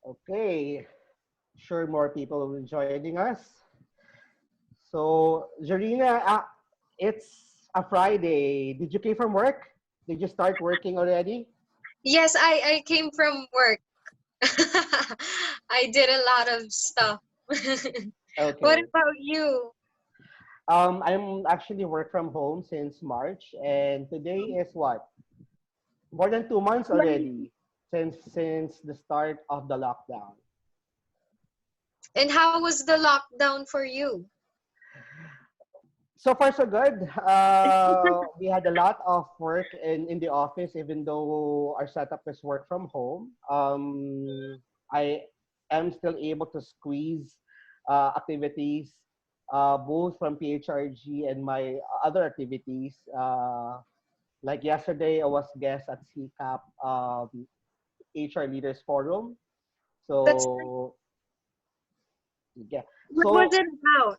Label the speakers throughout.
Speaker 1: Okay, sure more people will be joining us. So, Jarina, it's a Friday. Did you came from work? Did you start working already?
Speaker 2: Yes, I came from work. I did a lot of stuff. What
Speaker 1: Okay.
Speaker 2: about you?
Speaker 1: I'm actually work from home since March, and today is what? More than 2 months already since the start of the lockdown.
Speaker 2: And how was the lockdown for you?
Speaker 1: So far, so good. We had a lot of work in the office, even though our setup is work from home. I am still able to squeeze activities, both from PHRG and my other activities. Like yesterday, I was guest at CCAP HR Leaders Forum.
Speaker 2: That's
Speaker 1: So yeah.
Speaker 2: what was
Speaker 1: So
Speaker 2: it about?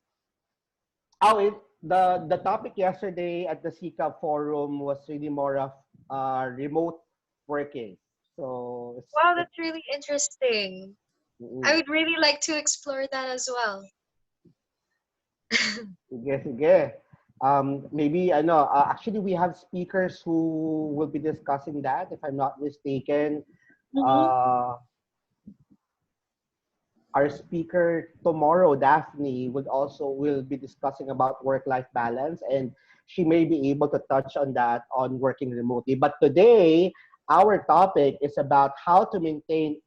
Speaker 1: Oh, the topic yesterday at the CCAP forum was really more of remote working. So
Speaker 2: Wow, that's really interesting. I
Speaker 1: mm,
Speaker 2: would really like to explore that as well.
Speaker 1: sige, sige. Maybe I know. Actually, we have speakers who will be discussing that. If I'm not mistaken,
Speaker 2: Mm-hmm.
Speaker 1: uh, our speaker tomorrow, Daphne, will be discussing about work-life balance, and she may be able to touch on that on working remotely. But today, our topic is about how to maintain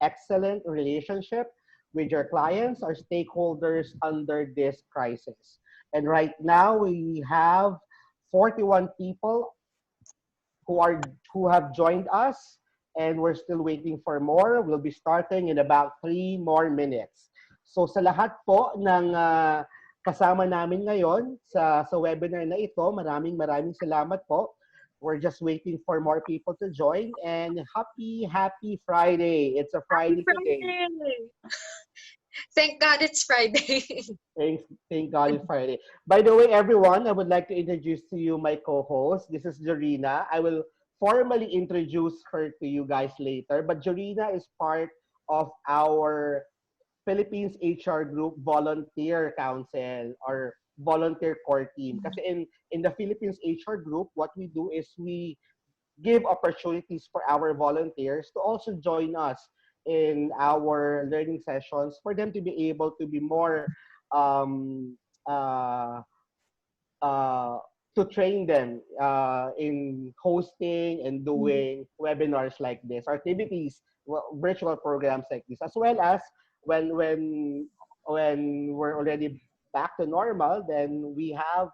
Speaker 1: excellent relationship with your clients or stakeholders under this crisis. And right now, we have 41 people who have joined us, and we're still waiting for more. We'll be starting in about 3 more minutes. So sa lahat po ng kasama namin ngayon sa webinar na ito, maraming salamat po. We're just waiting for more people to join, and happy Friday. It's a
Speaker 2: Happy
Speaker 1: Friday today.
Speaker 2: Friday! Thank God it's Friday.
Speaker 1: Thank God it's Friday. By the way, everyone, I would like to introduce to you my co-host. This is Jorina. I will formally introduce her to you guys later. But Jorina is part of our Philippines HR Group Volunteer Council or Volunteer Core Team. Kasi in the Philippines HR Group, what we do is we give opportunities for our volunteers to also join us in our learning sessions for them to be able to be more um, uh, uh, to train them in hosting and doing webinars like this, activities, virtual programs like this, as well as when when we're already back to normal, then we have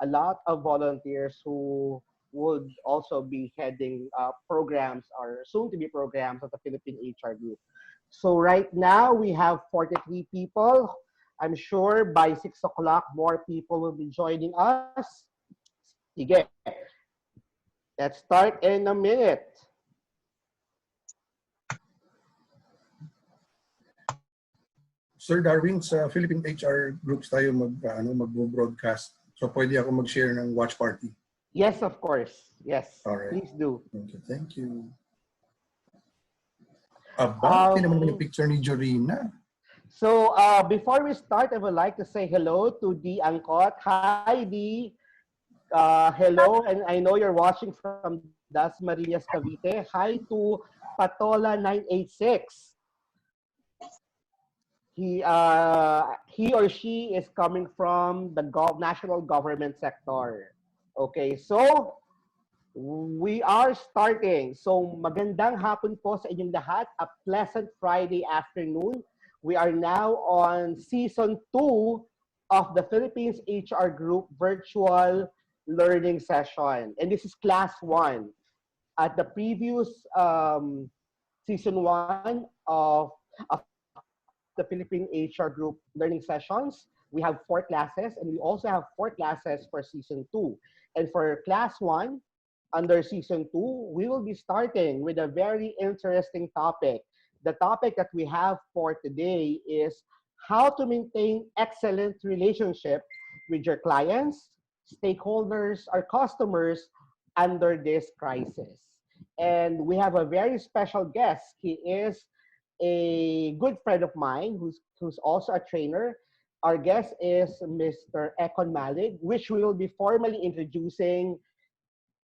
Speaker 1: a lot of volunteers who would also be heading programs or soon to be programs of the Philippine HR Group. So right now we have 43 people. I'm sure by 6 o'clock, more people will be joining us. Sige, let's start in a minute.
Speaker 3: Sir Darwin, sa Philippine HR groups tayo mag-broadcast. So pwede ako mag-share ng watch party.
Speaker 1: Yes, of course. Yes,
Speaker 3: All right.
Speaker 1: please do.
Speaker 3: Okay, thank you. Aba, naman yung
Speaker 1: Um,
Speaker 3: picture ni Jorina.
Speaker 1: so before we start, I would like to say hello to Dee Angkot. Hi, Dee. Hello, and I know you're watching from Dasmariñas, Cavite. Hi to Patola986. He or she is coming from the national government sector. Okay, so we are starting. So magandang hapon po sa inyong lahat. A pleasant Friday afternoon. We are now on season 2 of the Philippines HR Group virtual learning session. And this is class 1. At the previous season 1 of the Philippine HR Group learning sessions, we have 4 classes, and we also have 4 classes for season 2. And for class 1, under season 2, we will be starting with a very interesting topic. The topic that we have for today is how to maintain excellent relationship with your clients, stakeholders, or customers under this crisis. And we have a very special guest. He is a good friend of mine who's also a trainer. Our guest is Mr. Echkon Malig, which we will be formally introducing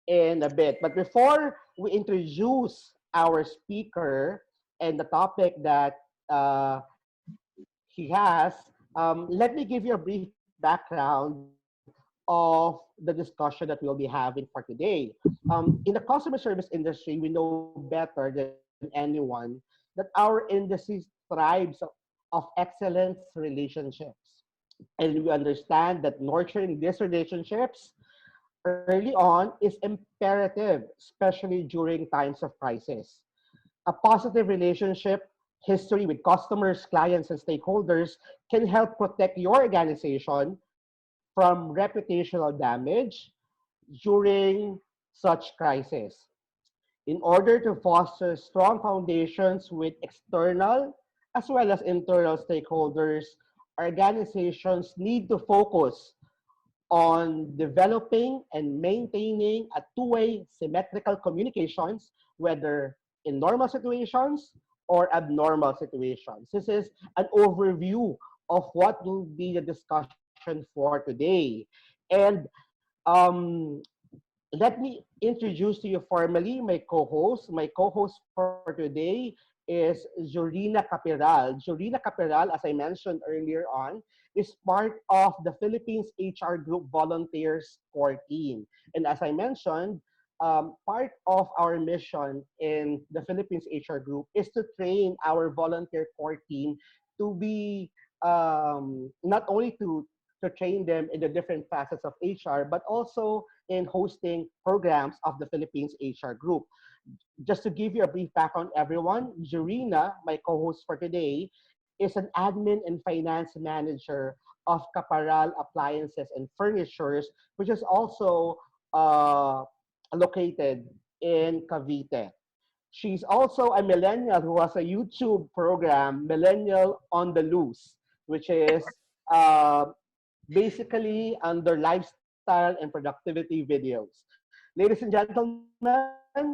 Speaker 1: in a bit. But before we introduce our speaker and the topic that he has, let me give you a brief background of the discussion that we'll be having for today. In the customer service industry, we know better than anyone that our industry thrives of excellence relationships. And we understand that nurturing these relationships early on is imperative, especially during times of crisis. A positive relationship history with customers, clients, and stakeholders can help protect your organization from reputational damage during such crisis. In order to foster strong foundations with external as well as internal stakeholders, organizations need to focus on developing and maintaining a two-way symmetrical communications, whether in normal situations or abnormal situations. This is an overview of what will be the discussion for today. And um, let me introduce to you formally my co-host. My co-host for today is Jorina Capiral. Jorina Capiral, as I mentioned earlier on, is part of the Philippines HR Group Volunteers Core Team. And as I mentioned, part of our mission in the Philippines HR Group is to train our volunteer core team to be not only to train them in the different facets of HR, but also in hosting programs of the Philippines HR Group. Just to give you a brief background, everyone, Jorina, my co-host for today, is an admin and finance manager of Caparal Appliances and Furnitures, which is also uh, located in Cavite. She's also a millennial who has a YouTube program, Millennial on the Loose, which is uh, basically under lifestyle and productivity videos. Ladies and gentlemen,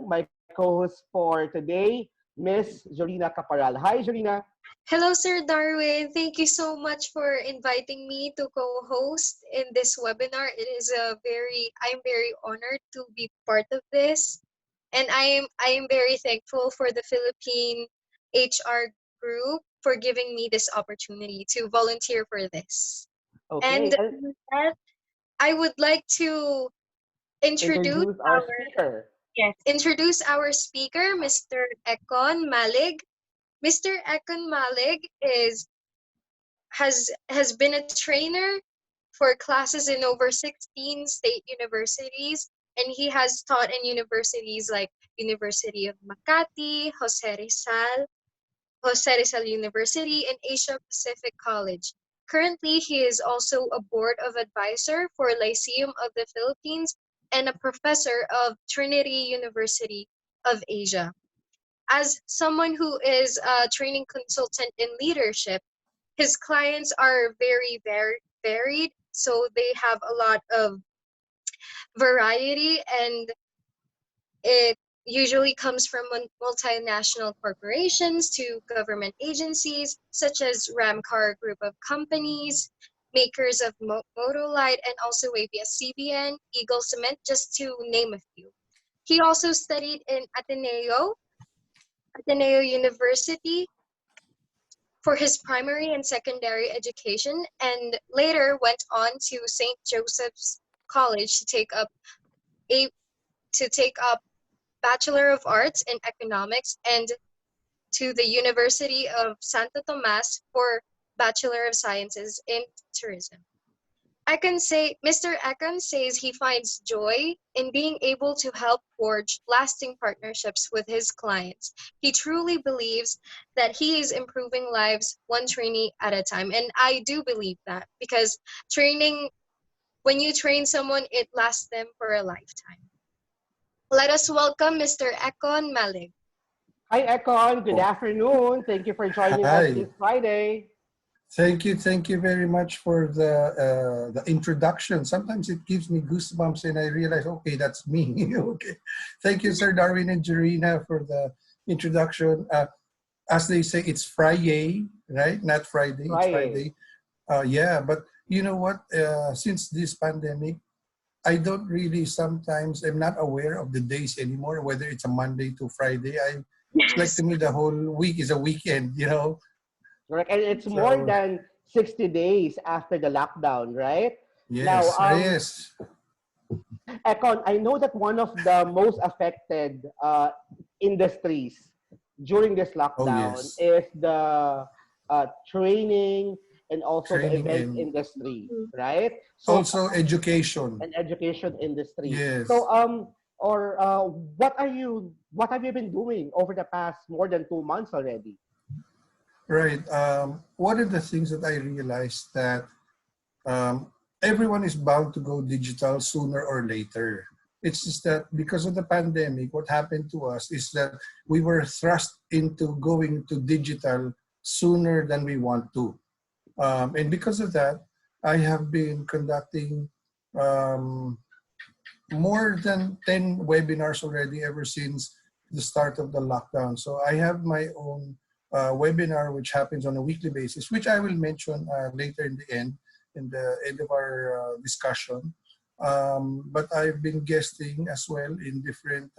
Speaker 1: my co-host for today, Miss Jorina Caparal. Hi, Jorina.
Speaker 2: Hello, Sir Darwin. Thank you so much for inviting me to co-host in this webinar. I'm very honored to be part of this. And I am very thankful for the Philippine HR group for giving me this opportunity to volunteer for this.
Speaker 1: Okay,
Speaker 2: And
Speaker 1: and
Speaker 2: with that, I would like to introduce
Speaker 1: introduce our speaker.
Speaker 2: introduce our speaker, Mr. Echkon Malig. Mr. Echkon Malig has been a trainer for classes in over 16 state universities, and he has taught in universities like University of Makati, Jose Rizal University, and Asia Pacific College. Currently, he is also a board of advisor for Lyceum of the Philippines and a professor of Trinity University of Asia. As someone who is a training consultant in leadership, his clients are very varied, so they have a lot of variety, and it usually comes from multinational corporations to government agencies such as Ramcar Group of Companies, makers of Motolite, and also ABS-CBN, Eagle Cement, just to name a few. He also studied in Ateneo University for his primary and secondary education, and later went on to St. Joseph's College a to take up Bachelor of Arts in Economics, and to the University of Santo Tomas for Bachelor of Sciences in Tourism. Mr. Echkon says he finds joy in being able to help forge lasting partnerships with his clients. He truly believes that he is improving lives one trainee at a time. And I do believe that, because when you train someone, it lasts them for a lifetime. Let us welcome Mr. Echkon Malig.
Speaker 1: Hi, Econ. Good
Speaker 3: Oh,
Speaker 1: afternoon. Thank you for joining us
Speaker 3: hi.
Speaker 1: this Friday.
Speaker 3: Thank you very much for the introduction. Sometimes it gives me goosebumps, and I realize, okay, that's me. Okay, thank you, Sir Darwin and Jorina, for the introduction. as they say, it's Friday, right? Not Friday, it's
Speaker 1: Trying.
Speaker 3: Friday. Yeah, but you know what? Since this pandemic, I don't really sometimes, I'm not aware of the days anymore, whether it's a Monday to Friday. It's like
Speaker 2: Yes.
Speaker 3: to me, the whole week is a weekend, you know?
Speaker 1: Correct. And it's more
Speaker 3: So,
Speaker 1: than 60 days after the lockdown, right? Now,
Speaker 3: yes.
Speaker 1: Econ, I know that one of the most affected industries during this
Speaker 3: Oh,
Speaker 1: lockdown
Speaker 3: yes.
Speaker 1: is the training and also the
Speaker 3: Training
Speaker 1: event
Speaker 3: and
Speaker 1: industry, right? So,
Speaker 3: also education.
Speaker 1: an education industry.
Speaker 3: Yes.
Speaker 1: So, or what have you been doing over the past more than 2 months already?
Speaker 3: Right. One of the things that I realized that um, everyone is bound to go digital sooner or later. It's just that because of the pandemic, what happened to us is that we were thrust into going to digital sooner than we want to. And because of that, I have been conducting um, more than 10 webinars already ever since the start of the lockdown. So I have my own webinar, which happens on a weekly basis, which I will mention later in the end of our discussion. But I've been guesting as well in different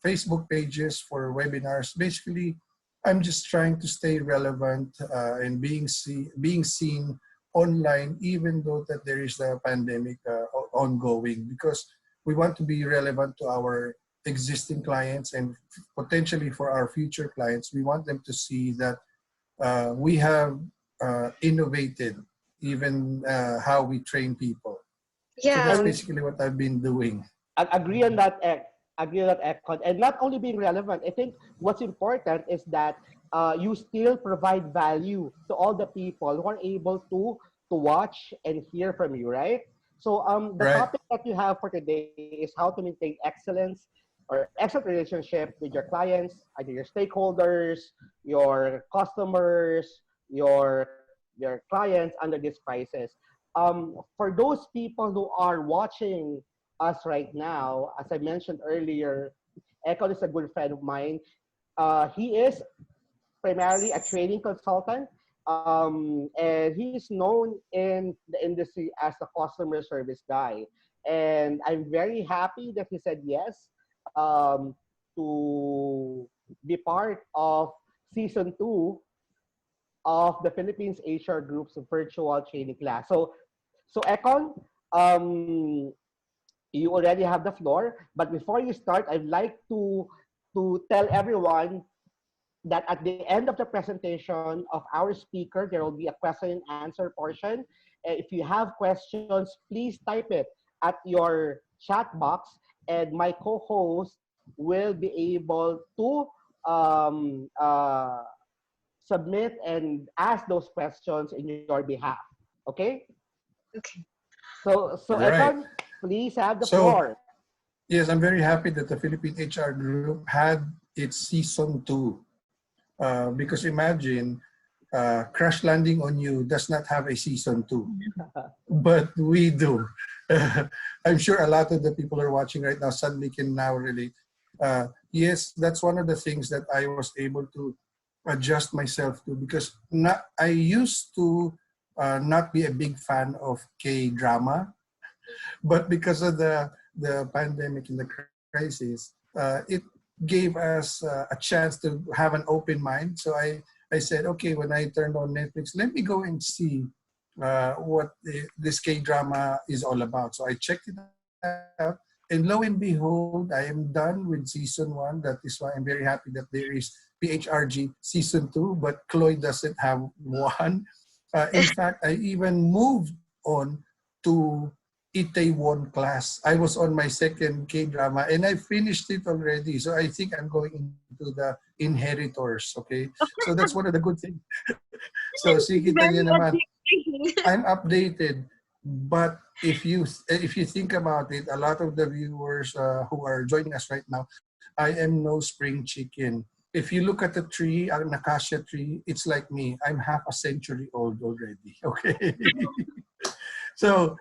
Speaker 3: Facebook pages for webinars. Basically, I'm just trying to stay relevant and being seen online, even though that there is a pandemic ongoing, because we want to be relevant to our existing clients and potentially for our future clients. We want them to see that we have innovated even how we train people. So that's
Speaker 2: Yeah.
Speaker 1: And
Speaker 3: basically what I've been doing.
Speaker 1: agree on that, agree on that, Econ. And not only being relevant, I think what's important is that you still provide value to all the people who are able to watch and hear from you, right? So the
Speaker 3: Right.
Speaker 1: topic that you have for today is how to maintain excellence or excellent relationship with your clients, either your stakeholders, your customers, your clients under this crisis. For those people who are watching us right now, as I mentioned earlier, Econ is a good friend of mine. He is primarily a training consultant, and he's known in the industry as a customer service guy. And I'm very happy that he said yes to be part of season two of the Philippines HR Group's virtual training class. So Econ, um, you already have the floor. But before you start, I'd like to tell everyone that at the end of the presentation of our speaker, there will be a question and answer portion. If you have questions, please type it at your chat box, and my co-host will be able to submit and ask those questions in your behalf. Okay?
Speaker 2: Okay.
Speaker 1: So
Speaker 3: Right.
Speaker 1: Econ, please have the
Speaker 3: So
Speaker 1: floor.
Speaker 3: yes, I'm very happy that the Philippine HR Group had its season two. Because imagine, Crash Landing on You does not have a season two, but we do. I'm sure a lot of the people who are watching right now suddenly can now relate. Yes, that's one of the things that I was able to adjust myself to, because I used to not be a big fan of K drama, but because of the pandemic and the crisis, it gave us a chance to have an open mind. So I said, okay, when I turned on Netflix, let me go and see what this K drama is all about. So I checked it out, and lo and behold, I am done with season one. That is why I'm very happy that there is PHRG season two, but Chloe doesn't have one. In fact, I even moved on to Itaewon class. I was on my second K-drama and I finished it already. So I think I'm going into the Inheritors, okay? So that's one of the good things. So see, kita niyo
Speaker 2: Very
Speaker 3: naman,
Speaker 2: addicting.
Speaker 3: I'm updated. But if you think about it, a lot of the viewers who are joining us right now, I am no spring chicken. If you look at the tree, an acacia tree, it's like me. I'm half a century old already. Okay. So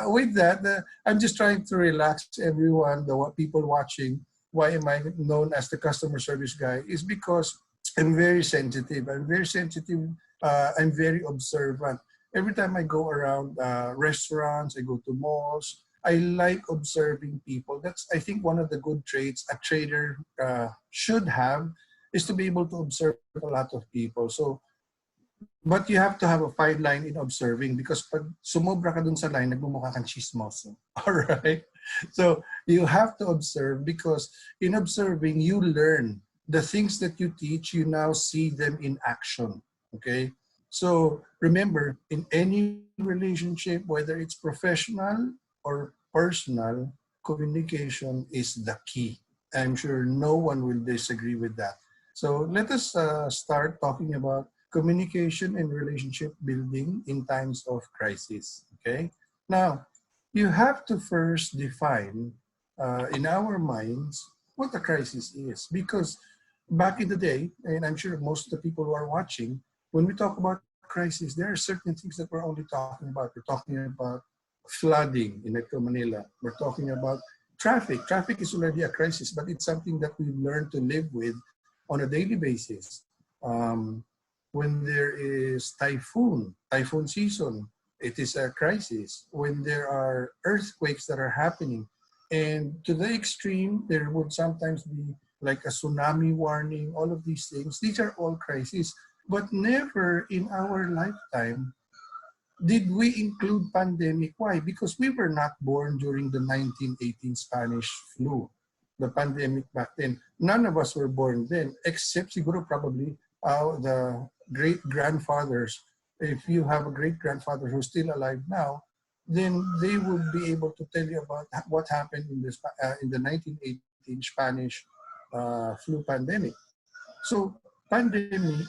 Speaker 3: with that, I'm just trying to relax everyone, the people watching. why am I known as the customer service guy? Is because I'm very sensitive. I'm very sensitive. I'm very observant. Every time I go around restaurants, I go to malls, I like observing people. That's, I think, one of the good traits a trader should have, is to be able to observe a lot of people. So, but you have to have a fine line in observing, because pag sumobra ka dun sa line, nagmumukha kang chismoso. All right? So you have to observe, because in observing, you learn. The things that you teach, you now see them in action. Okay? So remember, in any relationship, whether it's professional or personal, communication is the key. I'm sure no one will disagree with that. So let us start talking about communication and relationship building in times of crisis. Okay? Now, you have to first define in our minds what a crisis is, because back in the day, and I'm sure most of the people who are watching, when we talk about crisis, there are certain things that we're only talking about. We're talking about flooding in Metro Manila. We're talking about traffic. Traffic is already a crisis, but it's something that we learn to live with on a daily basis. When there is typhoon season, it is a crisis. When there are earthquakes that are happening, and to the extreme, there would sometimes be like a tsunami warning, all of these things. These are all crises. But never in our lifetime did we include pandemic. Why? Because we were not born during the 1918 Spanish flu, the pandemic back then. None of us were born then, except siguro probably the great-grandfathers. If you have a great-grandfather who's still alive now, then they would be able to tell you about what happened in the 1918 Spanish flu pandemic. So pandemic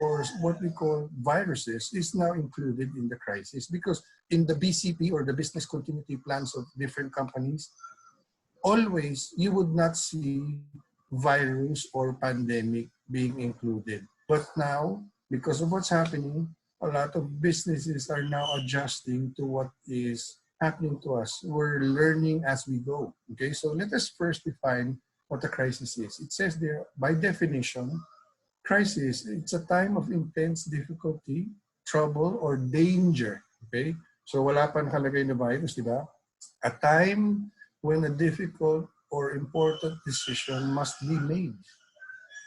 Speaker 3: or what we call viruses is now included in the crisis, because in the BCP, or the business continuity plans of different companies, always you would not see virus or pandemic being included. But now, because of what's happening, a lot of businesses are now adjusting to what is happening to us. We're learning as we go. Okay, so let us first define what a crisis is. It says there, by definition, crisis, it's a time of intense difficulty, trouble, or danger. Okay? So wala pa nakalagay na virus, di ba? A time when a difficult or important decision must be made.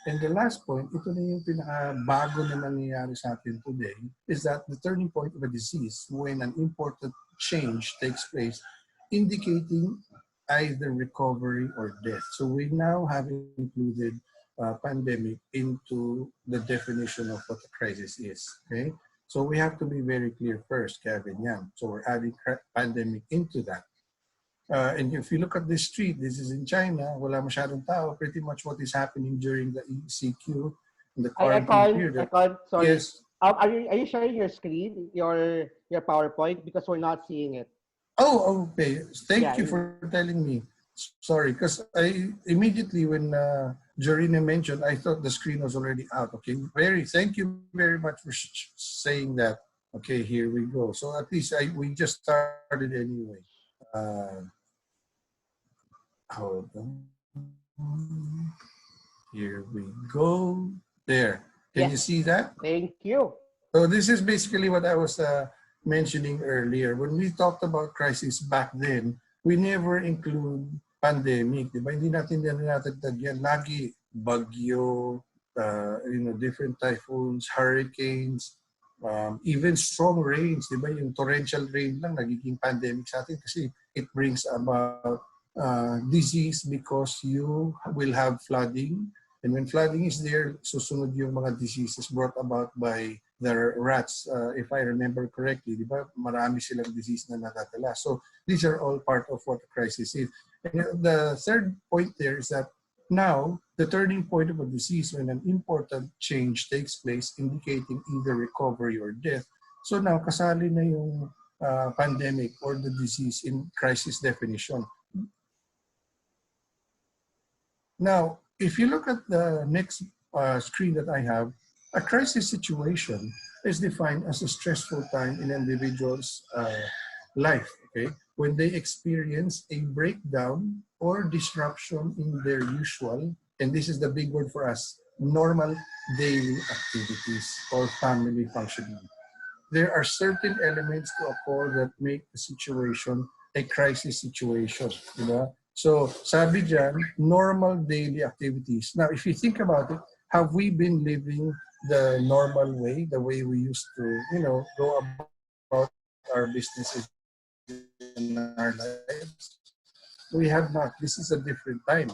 Speaker 3: And the last point, ito na yung pinaka-bago na nangyayari sa atin today, is that the turning point of a disease, when an important change takes place, indicating either recovery or death. So we now have included pandemic into the definition of what a crisis is. Okay, so we have to be very clear first, Kevin. Yeah, so we're adding pandemic into that. And if you look at this street, this is in China, wala masyadong tao. Pretty much what is happening during the ECQ, in the quarantine period.
Speaker 1: Econ, sorry.
Speaker 3: Yes.
Speaker 1: Are you sharing your screen, your PowerPoint, because we're not seeing it?
Speaker 3: Oh, okay. Thank
Speaker 1: Yeah.
Speaker 3: you for telling me. Sorry, because I immediately when Jorina mentioned, I thought the screen was already out. Okay, thank you very much for saying that. Okay, here we go. So at least we just started anyway. Uh, Hold on. Here we go. There. Can you see that?
Speaker 1: Thank you.
Speaker 3: So this is basically what I was mentioning earlier. When we talked about crisis back then, we never include pandemic. Diba? Hindi natin yan. Lagi bagyo, different typhoons, hurricanes, even strong rains. Diba? Yung torrential rain lang nagiging pandemic sa atin kasi it brings about disease, because you will have flooding. And when flooding is there, susunod yung mga diseases brought about by the rats. If I remember correctly, di ba, marami silang disease na natatala. So these are all part of what the crisis is. And the third point there is that now, the turning point of a disease, when an important change takes place, indicating either recovery or death. So now, kasali na yung pandemic or the disease in crisis definition. Now, if you look at the next screen that I have, a crisis situation is defined as a stressful time in an individual's life, okay? When they experience a breakdown or disruption in their usual, and this is the big word for us, normal daily activities or family functioning. There are certain elements to occur that make the situation a crisis situation. Diba? So, sabi dyan, normal daily activities. Now, if you think about it, have we been living the normal way, the way we used to, go about our businesses in our lives? We have not. This is a different time.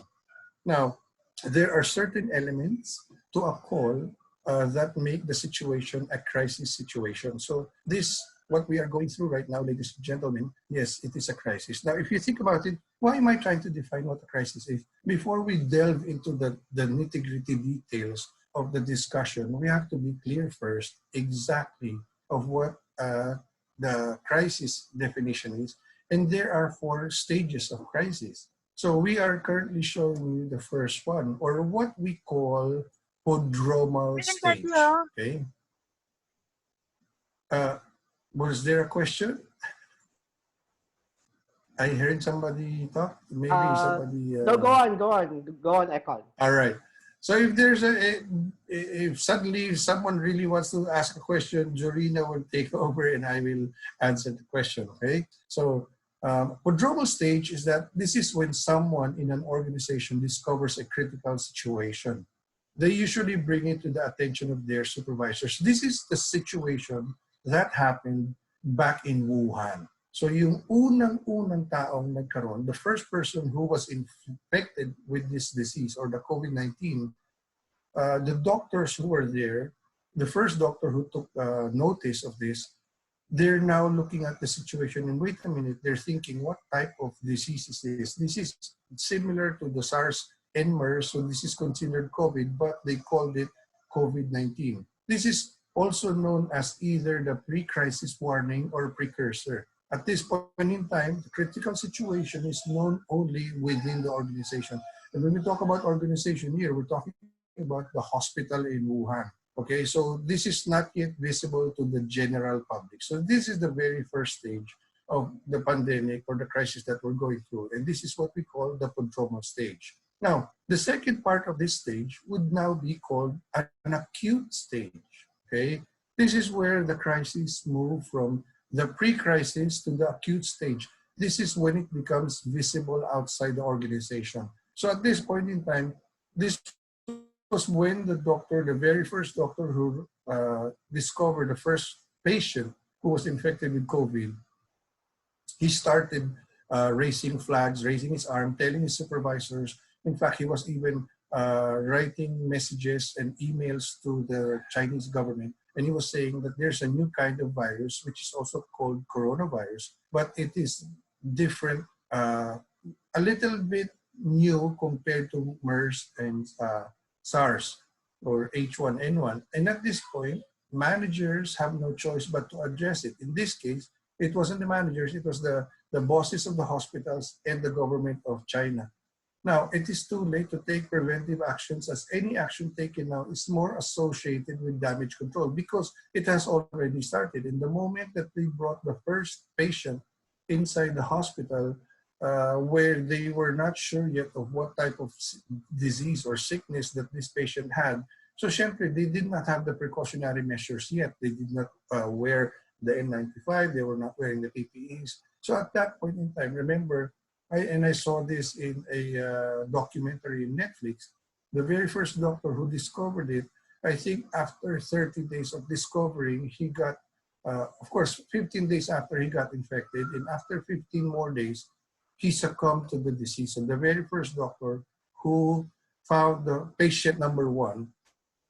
Speaker 3: Now, there are certain elements to a call that make the situation a crisis situation. So this, what we are going through right now, ladies and gentlemen, yes, it is a crisis. Now, if you think about it, why am I trying to define what a crisis is? Before we delve into the nitty-gritty details of the discussion, we have to be clear first exactly of what the crisis definition is. And there are 4 stages of crisis. So we are currently showing you the first one, or what we call prodromal stage. Okay. Uh, was there a question? I heard somebody talk. Maybe somebody.
Speaker 1: No, go on, Echkon.
Speaker 3: All right. So if there's if suddenly someone really wants to ask a question, Jorina will take over and I will answer the question. Okay. So prodromal stage is that this is when someone in an organization discovers a critical situation. They usually bring it to the attention of their supervisors. This is the situation that happened back in Wuhan. So yung unang-unang taong nagkaroon, the first person who was infected with this disease or the COVID-19, the doctors who were there, the first doctor who took notice of this, they're now looking at the situation and wait a minute, they're thinking, what type of disease is this? This is similar to the SARS and MERS, so this is considered COVID, but they called it COVID-19. This is also known as either the pre-crisis warning or precursor. At this point in time, the critical situation is known only within the organization. And when we talk about organization here, we're talking about the hospital in Wuhan. Okay, so this is not yet visible to the general public. So this is the very first stage of the pandemic or the crisis that we're going through. And this is what we call the prodromal stage. Now, the second part of this stage would now be called an acute stage. Okay, this is where the crisis move from the pre-crisis to the acute stage. This is when it becomes visible outside the organization. So at this point in time, this was when the doctor, the very first doctor who discovered the first patient who was infected with COVID, he started raising flags, raising his arm, telling his supervisors. In fact, he was even writing messages and emails to the Chinese government. And he was saying that there's a new kind of virus, which is also called coronavirus, but it is different, a little bit new compared to MERS and SARS or H1N1. And at this point, managers have no choice but to address it. In this case, it wasn't the managers, it was the bosses of the hospitals and the government of China. Now, it is too late to take preventive actions as any action taken now is more associated with damage control because it has already started. In the moment that they brought the first patient inside the hospital, where they were not sure yet of what type of disease or sickness that this patient had. So, syempre, they did not have the precautionary measures yet. They did not wear the N95. They were not wearing the PPEs. So, at that point in time, remember, I saw this in a documentary in Netflix. The very first doctor who discovered it, I think after 30 days of discovering, he got, of course, 15 days after he got infected, and after 15 more days, he succumbed to the disease. So the very first doctor who found the patient number 1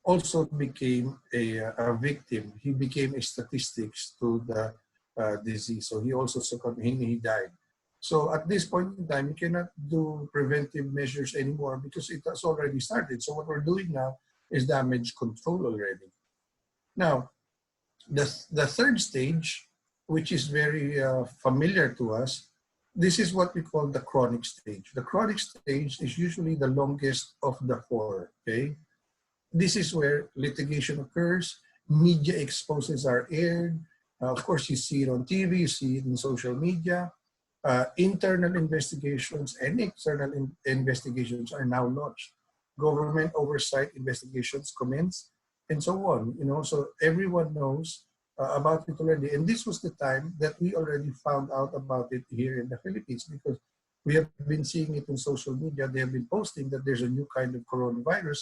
Speaker 3: also became a victim. He became a statistics to the disease. So he also succumbed, he died. So at this point in time, we cannot do preventive measures anymore because it has already started. So what we're doing now is damage control already. Now, the third stage, which is very familiar to us, this is what we call the chronic stage. The chronic stage is usually the longest of the 4, okay? This is where litigation occurs, media exposes are aired. Of course, you see it on TV, you see it in social media. Internal investigations and external investigations are now launched. Government oversight investigations commence, and so on. So everyone knows about it already. And this was the time that we already found out about it here in the Philippines, because we have been seeing it on social media. They have been posting that there's a new kind of coronavirus.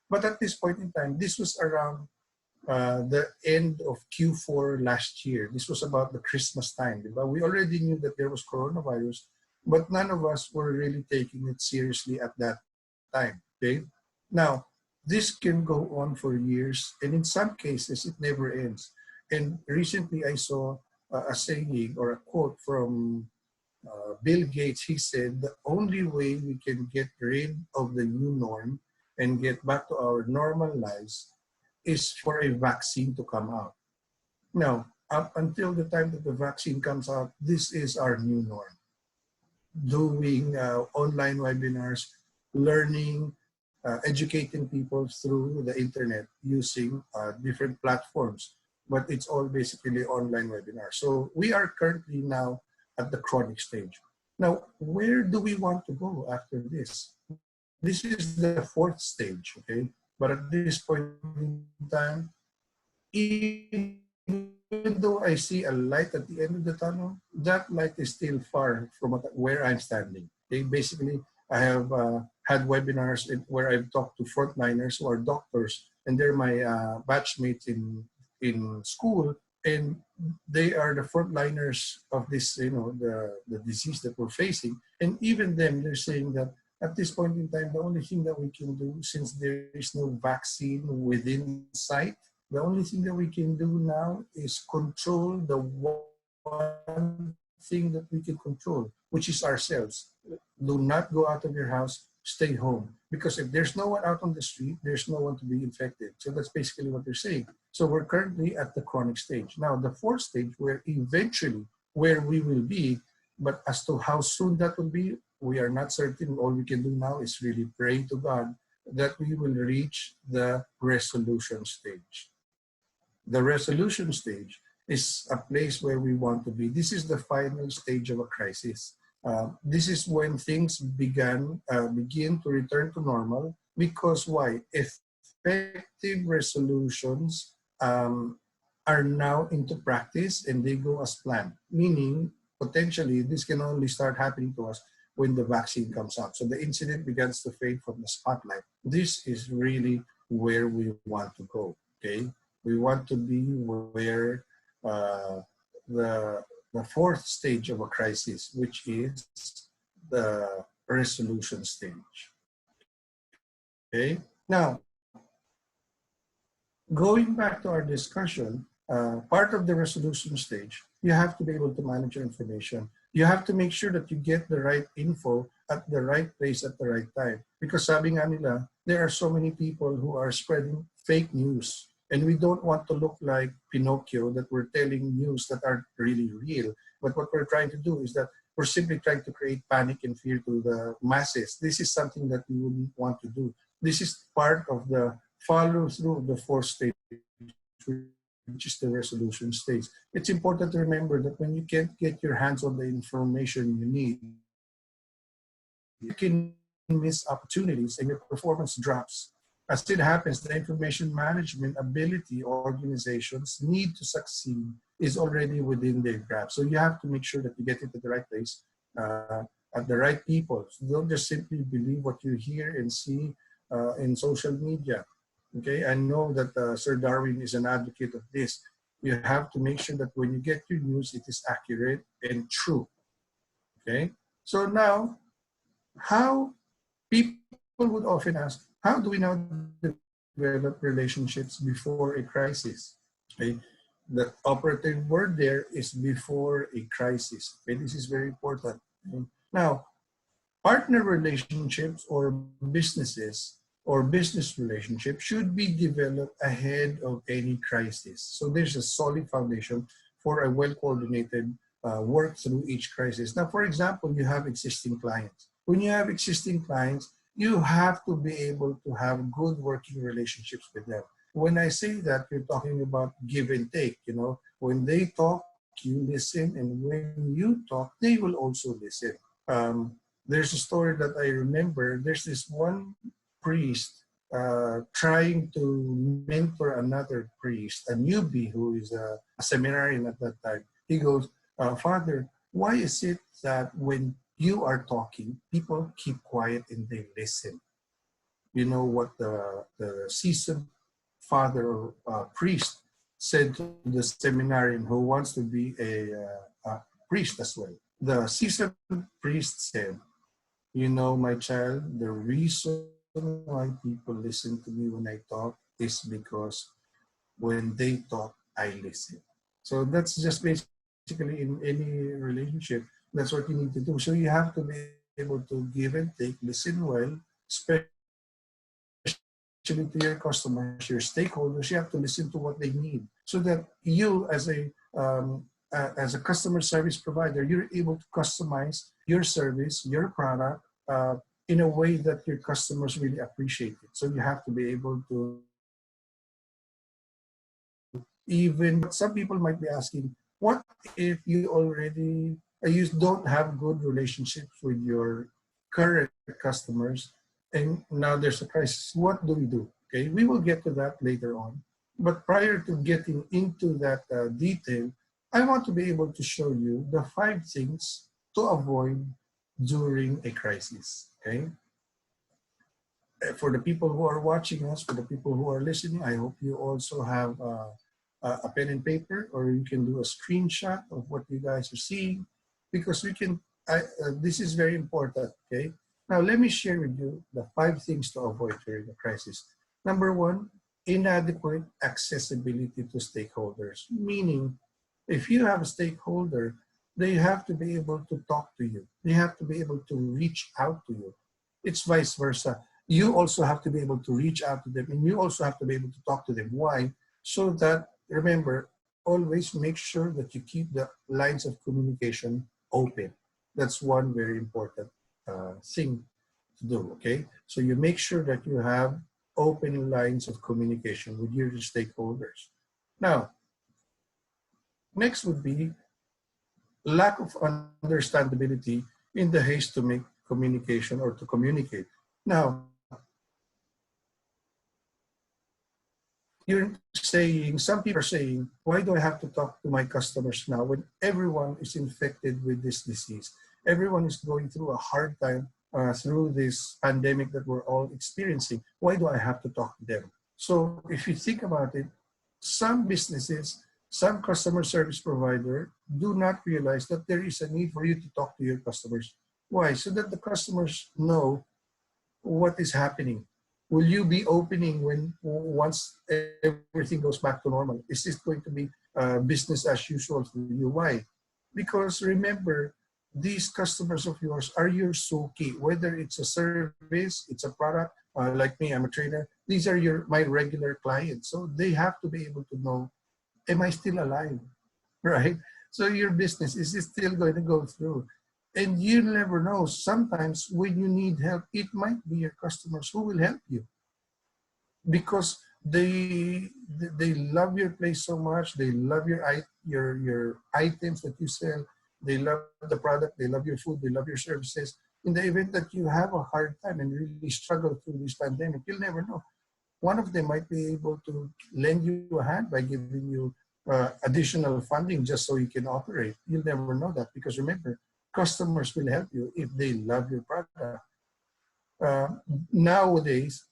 Speaker 3: But at this point in time, this was around the end of Q4 last year. This was about the Christmas time. But we already knew that there was coronavirus, but none of us were really taking it seriously at that time. Okay? Now, this can go on for years, and in some cases, it never ends. And recently, I saw a saying or a quote from Bill Gates. He said, the only way we can get rid of the new norm and get back to our normal lives is for a vaccine to come out. Now, up until the time that the vaccine comes out, this is our new norm. Doing online webinars, learning, educating people through the internet using different platforms. But it's all basically online webinars. So we are currently now at the chronic stage. Now, where do we want to go after this? This is the fourth stage, okay? But at this point in time, even though I see a light at the end of the tunnel, that light is still far from where I'm standing. Okay? Basically, I have had webinars where I've talked to frontliners who are doctors, and they're my batchmates in school, and they are the frontliners of this, the disease that we're facing. And even them, they're saying that at this point in time, the only thing that we can do, since there is no vaccine within sight, the only thing that we can do now is control the one thing that we can control, which is ourselves. Do not go out of your house, stay home. Because if there's no one out on the street, there's no one to be infected. So that's basically what they're saying. So we're currently at the chronic stage. Now, the fourth stage, where eventually where we will be, but as to how soon that will be, we are not certain. All we can do now is really pray to God that we will reach the resolution stage. The resolution stage is a place where we want to be. This is the final stage of a crisis. This is when things begin to return to normal. Because why? Effective resolutions are now into practice, and they go as planned. Meaning, potentially, this can only start happening to us when the vaccine comes out. So the incident begins to fade from the spotlight. This is really where we want to go, okay? We want to be where the fourth stage of a crisis, which is the resolution stage. Okay? Now, going back to our discussion, part of the resolution stage, you have to be able to manage your information. You have to make sure that you get the right info at the right place at the right time. Because sabi nga nila, there are so many people who are spreading fake news. And we don't want to look like Pinocchio, that we're telling news that aren't really real. But what we're trying to do is that we're simply trying to create panic and fear to the masses. This is something that we wouldn't want to do. This is part of the follow through of the fourth stage, which is the resolution stage. It's important to remember that when you can't get your hands on the information you need, you can miss opportunities and your performance drops. As it happens, the information management ability organizations need to succeed is already within their grasp. So you have to make sure that you get it at the right place, at the right people. So don't just simply believe what you hear and see in social media. Okay, I know that Sir Darwin is an advocate of this. You have to make sure that when you get your news, it is accurate and true. Okay, so now, how people would often ask, how do we now develop relationships before a crisis? Okay, the operative word there is before a crisis. Okay, this is very important. Okay? Now, partner relationships or businesses or business relationships should be developed ahead of any crisis. So there's a solid foundation for a well-coordinated work through each crisis. Now, for example, you have existing clients. When you have existing clients, you have to be able to have good working relationships with them. When I say that, you're talking about give and take. You know, when they talk, you listen, and when you talk, they will also listen. There's a story that I remember. There's this one priest trying to mentor another priest, a newbie who is a seminarian at that time. He goes, Father, why is it that when you are talking, people keep quiet and they listen? You know what the seasoned father or priest said to the seminarian who wants to be a priest as well. The seasoned priest said, you know, my child, the reason why people listen to me when I talk is because when they talk, I listen. So that's just basically in any relationship, that's what you need to do. So you have to be able to give and take, listen well, especially to your customers, your stakeholders. You have to listen to what they need so that you, as a customer service provider, you're able to customize your service, your product, in a way that your customers really appreciate it. So you have to be able to even, some people might be asking, what if you already, you don't have good relationships with your current customers and now there's a crisis? What do we do? Okay, we will get to that later on. But prior to getting into that detail, I want to be able to show you the 5 things to avoid during a crisis. Okay, for the people who are watching us, for the people who are listening, I hope you also have a pen and paper, or you can do a screenshot of what you guys are seeing, because we can, this is very important, okay? Now, let me share with you the 5 things to avoid during a crisis. Number 1, inadequate accessibility to stakeholders, meaning if you have a stakeholder, they have to be able to talk to you. They have to be able to reach out to you. It's vice versa. You also have to be able to reach out to them, and you also have to be able to talk to them. Why? So that, remember, always make sure that you keep the lines of communication open. That's one very important thing to do, okay? So you make sure that you have open lines of communication with your stakeholders. Now, next would be lack of understandability in the haste to make communication or to communicate. Now, you're saying, some people are saying, why do I have to talk to my customers now when everyone is infected with this disease? Everyone is going through a hard time through this pandemic that we're all experiencing. Why do I have to talk to them? So if you think about it, some businesses, some customer service provider do not realize that there is a need for you to talk to your customers. Why? So that the customers know what is happening. Will you be opening when once everything goes back to normal? Is this going to be business as usual for you? Why? Because remember, these customers of yours are your suki. Whether it's a service, it's a product. Like me, I'm a trainer. These are my regular clients. So they have to be able to know, am I still alive? Right? So your business, is it still going to go through? And you never know. Sometimes when you need help, it might be your customers who will help you because they love your place so much. They love your items that you sell. They love the product. They love your food. They love your services. In the event that you have a hard time and really struggle through this pandemic, you'll never know. One of them might be able to lend you a hand by giving you additional funding just so you can operate. You'll never know that because remember, customers will help you if they love your product. Nowadays,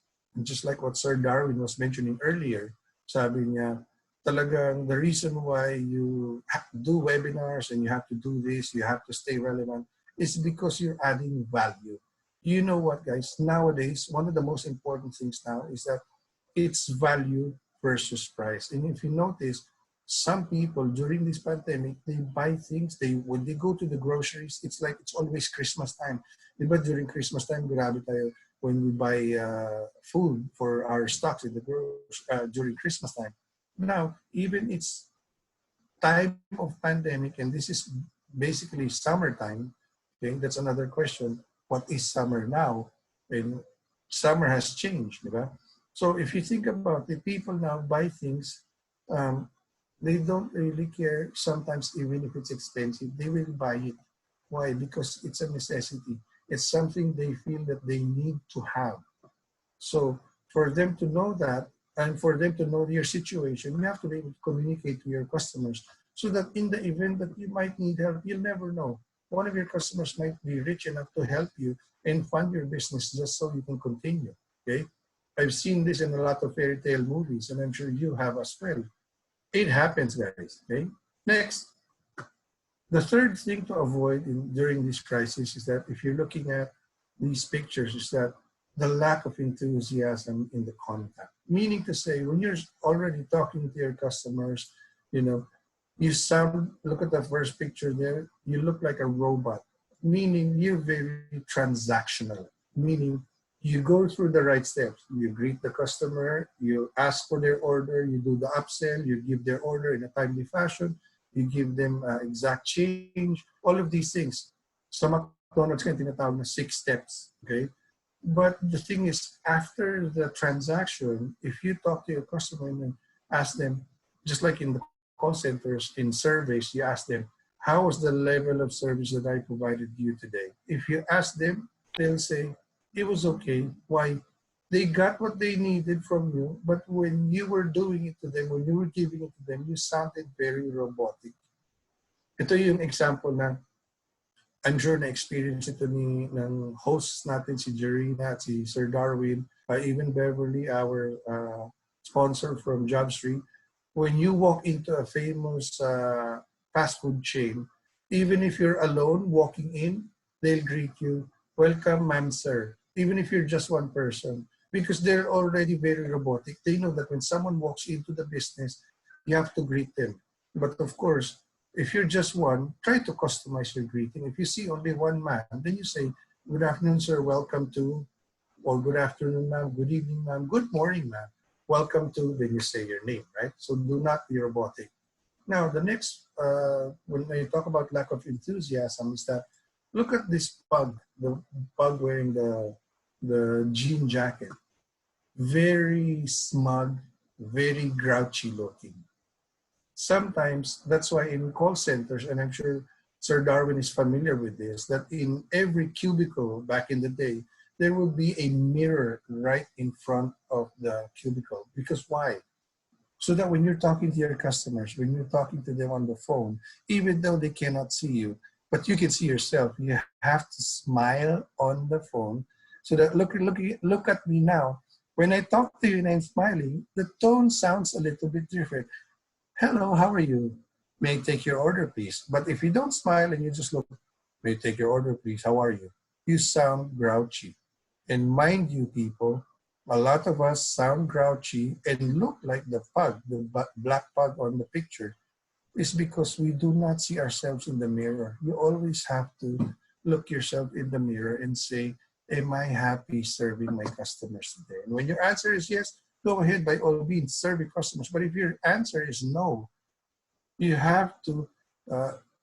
Speaker 3: just like what Sir Darwin was mentioning earlier, sabi niya, talagang the reason why you do webinars and you have to do this, you have to stay relevant, is because you're adding value. You know what, guys? Nowadays, one of the most important things now is that it's value versus price. And if you notice, some people during this pandemic, they buy things, when they go to the groceries, it's like it's always Christmas time. But during Christmas time, grabe tayo when we buy food for our stocks in the during Christmas time. Now, even it's time of pandemic, and this is basically summertime, okay, that's another question. What is summer now? And summer has changed, right? So if you think about it, people now buy things They don't really care. Sometimes even if it's expensive, they will buy it. Why? Because it's a necessity. It's something they feel that they need to have. So for them to know that, and for them to know your situation, you have to be able to communicate to your customers so that in the event that you might need help, you'll never know. One of your customers might be rich enough to help you and fund your business just so you can continue. Okay. I've seen this in a lot of fairy tale movies, and I'm sure you have as well. It happens, guys. Okay. Next, the third thing to avoid during this crisis is that if you're looking at these pictures, is that the lack of enthusiasm in the contact. Meaning to say, when you're already talking to your customers, you know, you sound, look at the first picture there, you look like a robot, meaning you're very transactional, meaning you go through the right steps. You greet the customer, you ask for their order, you do the upsell, you give their order in a timely fashion, you give them exact change, all of these things. Sa McDonald's ka tinatawag na 6 steps, okay? But the thing is, after the transaction, if you talk to your customer and ask them, just like in the call centers, in surveys, you ask them, how was the level of service that I provided you today? If you ask them, they'll say, it was okay. Why? They got what they needed from you, but when you were doing it to them, when you were giving it to them, you sounded very robotic. Ito yung example na I'm sure na-experience ito ng hosts natin, si Jerina at si Sir Darwin, even Beverly, our sponsor from Job Street. When you walk into a famous fast food chain, even if you're alone walking in, they'll greet you, welcome, ma'am, sir. Even if you're just one person, because they're already very robotic. They know that when someone walks into the business, you have to greet them. But of course, if you're just one, try to customize your greeting. If you see only one man, then you say, good afternoon, sir, welcome to, or good afternoon, ma'am, good evening, ma'am, good morning, ma'am, welcome to, then you say your name, right? So do not be robotic. Now, the next, when you talk about lack of enthusiasm, is that look at this pug, the pug wearing the jean jacket. Very smug, very grouchy looking. Sometimes, that's why in call centers, and I'm sure Sir Darwin is familiar with this, that in every cubicle back in the day, there will be a mirror right in front of the cubicle. Because why? So that when you're talking to your customers, when you're talking to them on the phone, even though they cannot see you, but you can see yourself, you have to smile on the phone so that look at me now. When I talk to you and I'm smiling, the tone sounds a little bit different. Hello, how are you? May I take your order, please? But if you don't smile and you just look, may I take your order, please? How are you? You sound grouchy. And mind you, people, a lot of us sound grouchy and look like the pug, the black pug on the picture, is because we do not see ourselves in the mirror. You always have to look yourself in the mirror and say, am I happy serving my customers today? And when your answer is yes, go ahead, by all means, serve your customers. But if your answer is no, you have to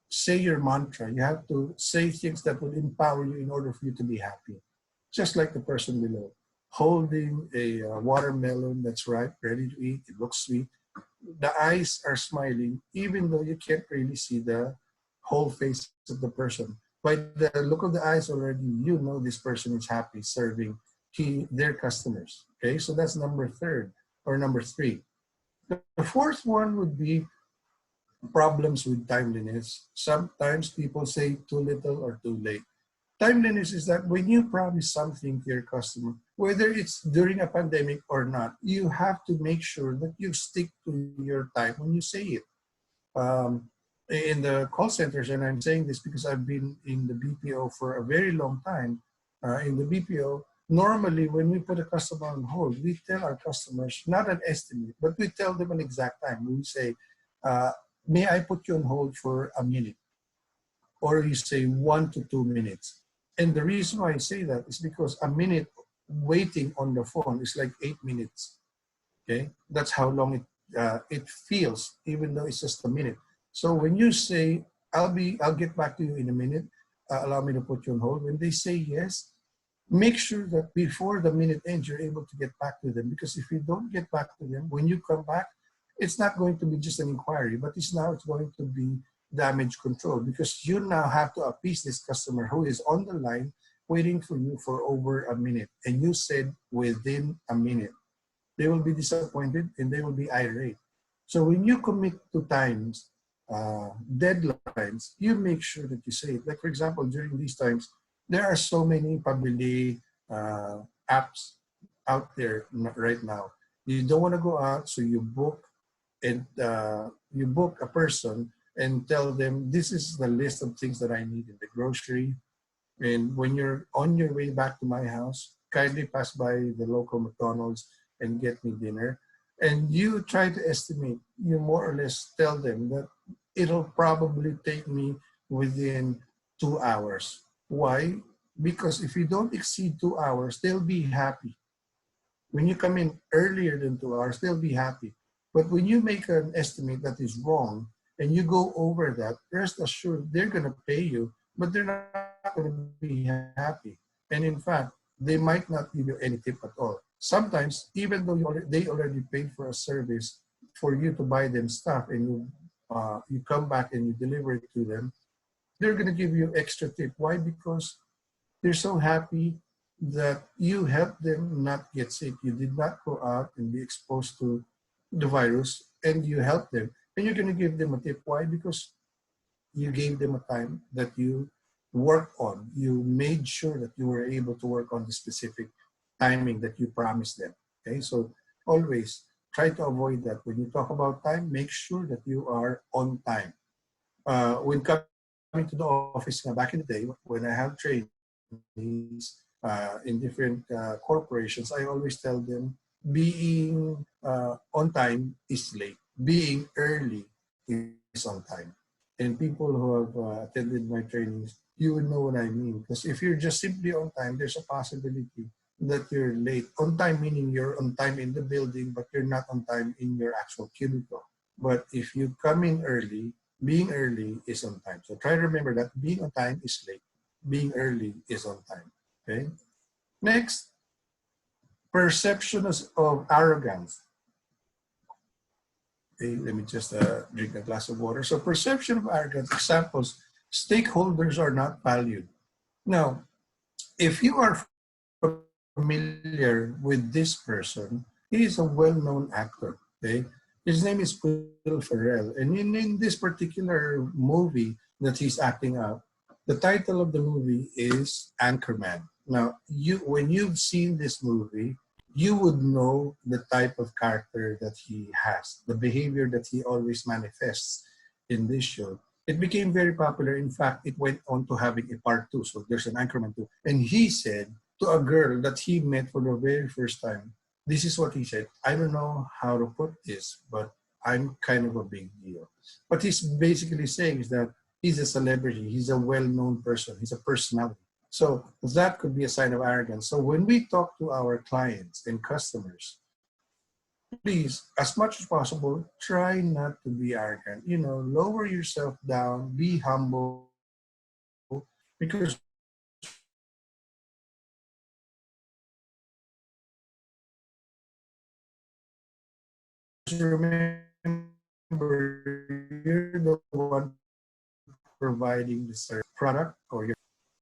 Speaker 3: say your mantra. You have to say things that will empower you in order for you to be happy. Just like the person below, holding a watermelon that's ripe, ready to eat. It looks sweet. The eyes are smiling, even though you can't really see the whole face of the person. By the look of the eyes already, you know this person is happy serving their customers. Okay, so that's number three. The fourth one would be problems with timeliness. Sometimes people say too little or too late. Timeliness is that when you promise something to your customer, whether it's during a pandemic or not, you have to make sure that you stick to your time when you say it. In the call centers, and I'm saying this because I've been in the BPO for a very long time, in the BPO, normally when we put a customer on hold, we tell our customers, not an estimate, but we tell them an exact time. We say, may I put you on hold for a minute? Or you say 1 to 2 minutes. And the reason why I say that is because a minute waiting on the phone is like 8 minutes. Okay, that's how long it feels, even though it's just a minute. So when you say, I'll get back to you in a minute, allow me to put you on hold. When they say yes, make sure that before the minute ends, you're able to get back to them. Because if you don't get back to them, when you come back, it's not going to be just an inquiry, but it's going to be damage control, because you now have to appease this customer who is on the line waiting for you for over a minute. And you said within a minute. They will be disappointed and they will be irate. So when you commit to times, deadlines, you make sure that you say it. Like, for example, during these times, there are so many Pabili apps out there right now. You don't want to go out, so you book, and you book a person and tell them, this is the list of things that I need in the grocery. And when you're on your way back to my house, kindly pass by the local McDonald's and get me dinner. And you try to estimate, you more or less tell them that it'll probably take me within 2 hours. Why? Because if you don't exceed 2 hours, they'll be happy. When you come in earlier than 2 hours, they'll be happy. But when you make an estimate that is wrong and you go over that, rest assured they're going to pay you, but they're not going to be happy. And in fact, they might not give you any tip at all. Sometimes, even though they already paid for a service for you to buy them stuff, and you come back and you deliver it to them, they're going to give you extra tip. Why? Because they're so happy that you helped them not get sick. You did not go out and be exposed to the virus, and you helped them. And you're going to give them a tip. Why? Because you gave them a time that you worked on. You made sure that you were able to work on the specific timing that you promised them. Okay, so always try to avoid that. When you talk about time, make sure that you are on time. When coming to the office back in the day, when I have trainees in different corporations, I always tell them being on time is late. Being early is on time. And people who have attended my trainings, you would know what I mean. Because if you're just simply on time, there's a possibility that you're late. On time meaning you're on time in the building, but you're not on time in your actual cubicle. But if you come in early, being early is on time. So try to remember that being on time is late. Being early is on time. Okay. Next, perceptions of arrogance. Okay, let me just drink a glass of water. So perception of arrogance, examples, stakeholders are not valued. Now, if you are familiar with this person, he is a well-known actor. Okay, his name is Will Ferrell, and in this particular movie that he's acting out, the title of the movie is Anchorman. Now, when you've seen this movie, you would know the type of character that he has, the behavior that he always manifests in this show. It became very popular. In fact, it went on to having a part 2. So there's an Anchorman 2. And he said to a girl that he met for the very first time, this is what he said: I don't know how to put this, but I'm kind of a big deal. What he's basically saying is that he's a celebrity, he's a well-known person, he's a personality. So that could be a sign of arrogance. So when we talk to our clients and customers, please, as much as possible, try not to be arrogant. Lower yourself down, be humble, because remember, you're the one providing the service product, or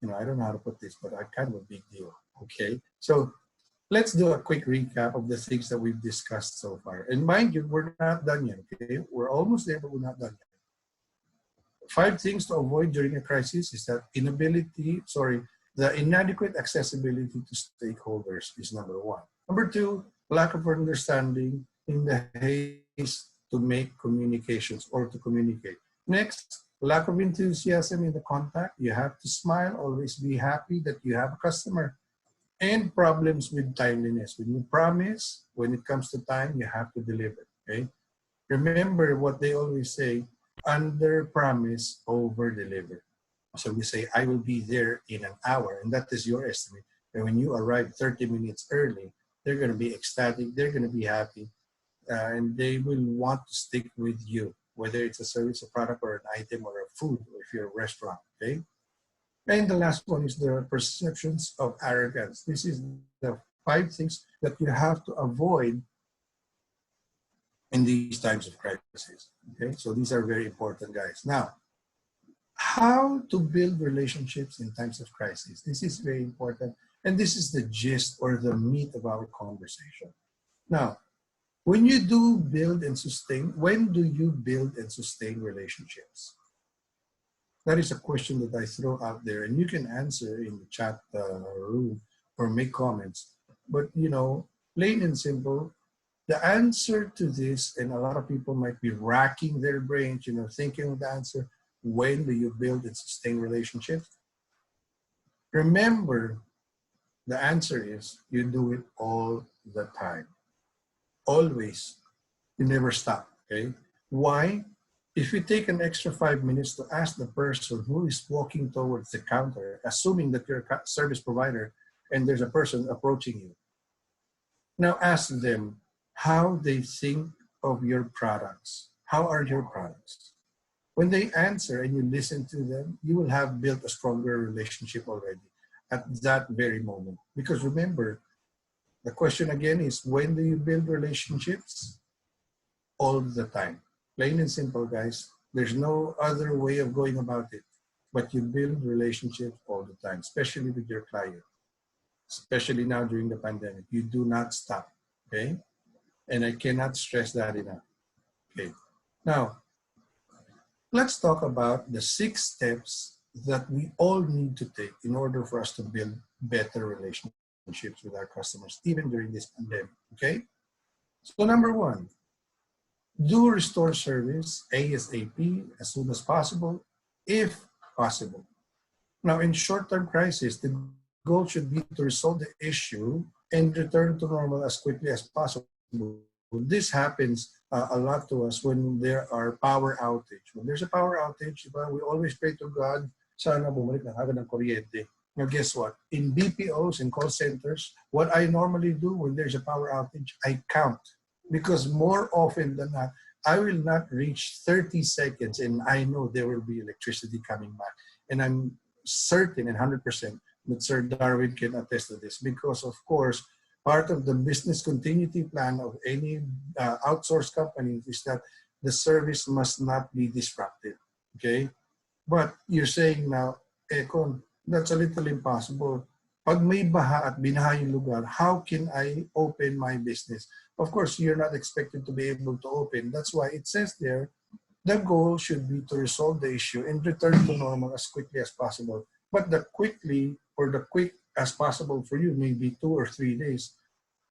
Speaker 3: I don't know how to put this, but I'm kind of a big deal. Okay, so let's do a quick recap of the things that we've discussed so far. And mind you, we're not done yet. Okay, we're almost there, but we're not done yet. 5 things to avoid during a crisis is that the inadequate accessibility to stakeholders is number 1. Number 2, lack of understanding in the haste to make communications or to communicate. Next, lack of enthusiasm in the contact. You have to smile, always be happy that you have a customer. And problems with timeliness. When you promise, when it comes to time, you have to deliver. Okay? Remember what they always say: under promise, over deliver. So we say, I will be there in an hour, and that is your estimate. And when you arrive 30 minutes early, they're going to be ecstatic, they're going to be happy, and they will want to stick with you, whether it's a service, a product, or an item, or a food, or if you're a restaurant. Okay? And the last one is the perceptions of arrogance. This is the 5 things that you have to avoid in these times of crisis. Okay, so these are very important, guys. Now, how to build relationships in times of crisis. This is very important, and this is the gist or the meat of our conversation. Now, when you do build and sustain, when do you build and sustain relationships? That is a question that I throw out there, and you can answer in the chat room or make comments. But plain and simple, the answer to this, and a lot of people might be racking their brains, thinking of the answer. When do you build and sustain relationships? Remember, the answer is you do it all the time. Always. You never stop, okay? Why? If you take an extra 5 minutes to ask the person who is walking towards the counter, assuming that you're a service provider and there's a person approaching you, now ask them how they think of your products. How are your products? When they answer and you listen to them, you will have built a stronger relationship already at that very moment. Because remember, the question again is, when do you build relationships? All the time. Plain and simple, guys. There's no other way of going about it. But you build relationships all the time, especially with your client. Especially now during the pandemic. You do not stop, okay? And I cannot stress that enough, okay? Now, let's talk about the 6 steps that we all need to take in order for us to build better relationships with our customers, even during this pandemic, okay? So number 1, do restore service ASAP, as soon as possible, if possible. Now, in short-term crisis, the goal should be to resolve the issue and return to normal as quickly as possible. This happens a lot to us when there are power outage. When there's a power outage, we always pray to God, sana bumalik na agad ng kuryente. Now guess what? In BPOs and call centers, what I normally do when there's a power outage, I count. Because more often than not, I will not reach 30 seconds and I know there will be electricity coming back. And I'm certain and 100% that Sir Darwin can attest to this because, of course, part of the business continuity plan of any outsourced company is that the service must not be disrupted, okay? But you're saying now, Echkon, that's a little impossible. Pag may baha at binaha yung lugar, how can I open my business? Of course, you're not expected to be able to open. That's why it says there, the goal should be to resolve the issue and return to normal as quickly as possible. But the quickly or the quick as possible for you may be 2 or 3 days.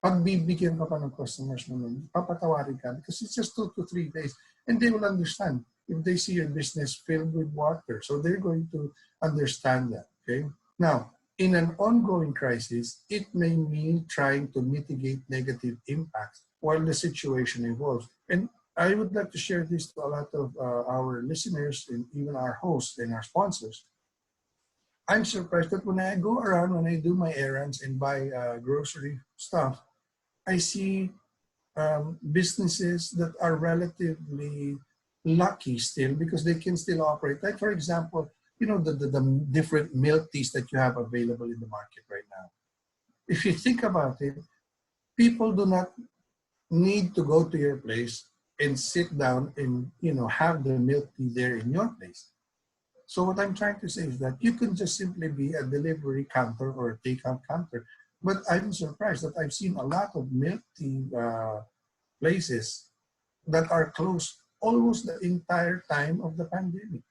Speaker 3: Pagbibigyan ka pa ng customers mo nun, papatawarin ka because it's just 2 to 3 days. And they will understand if they see your business filled with water. So they're going to understand that, okay? Now, in an ongoing crisis, it may mean trying to mitigate negative impacts while the situation evolves. And I would like to share this to a lot of our listeners and even our hosts and our sponsors. I'm surprised that when I go around, when I do my errands and buy grocery stuff, I see businesses that are relatively lucky still because they can still operate. Like, for example, the different milk teas that you have available in the market right now. If you think about it, people do not need to go to your place and sit down and, have the milk tea there in your place. So what I'm trying to say is that you can just simply be a delivery counter or a takeout counter. But I'm surprised that I've seen a lot of milk tea places that are closed almost the entire time of the pandemic.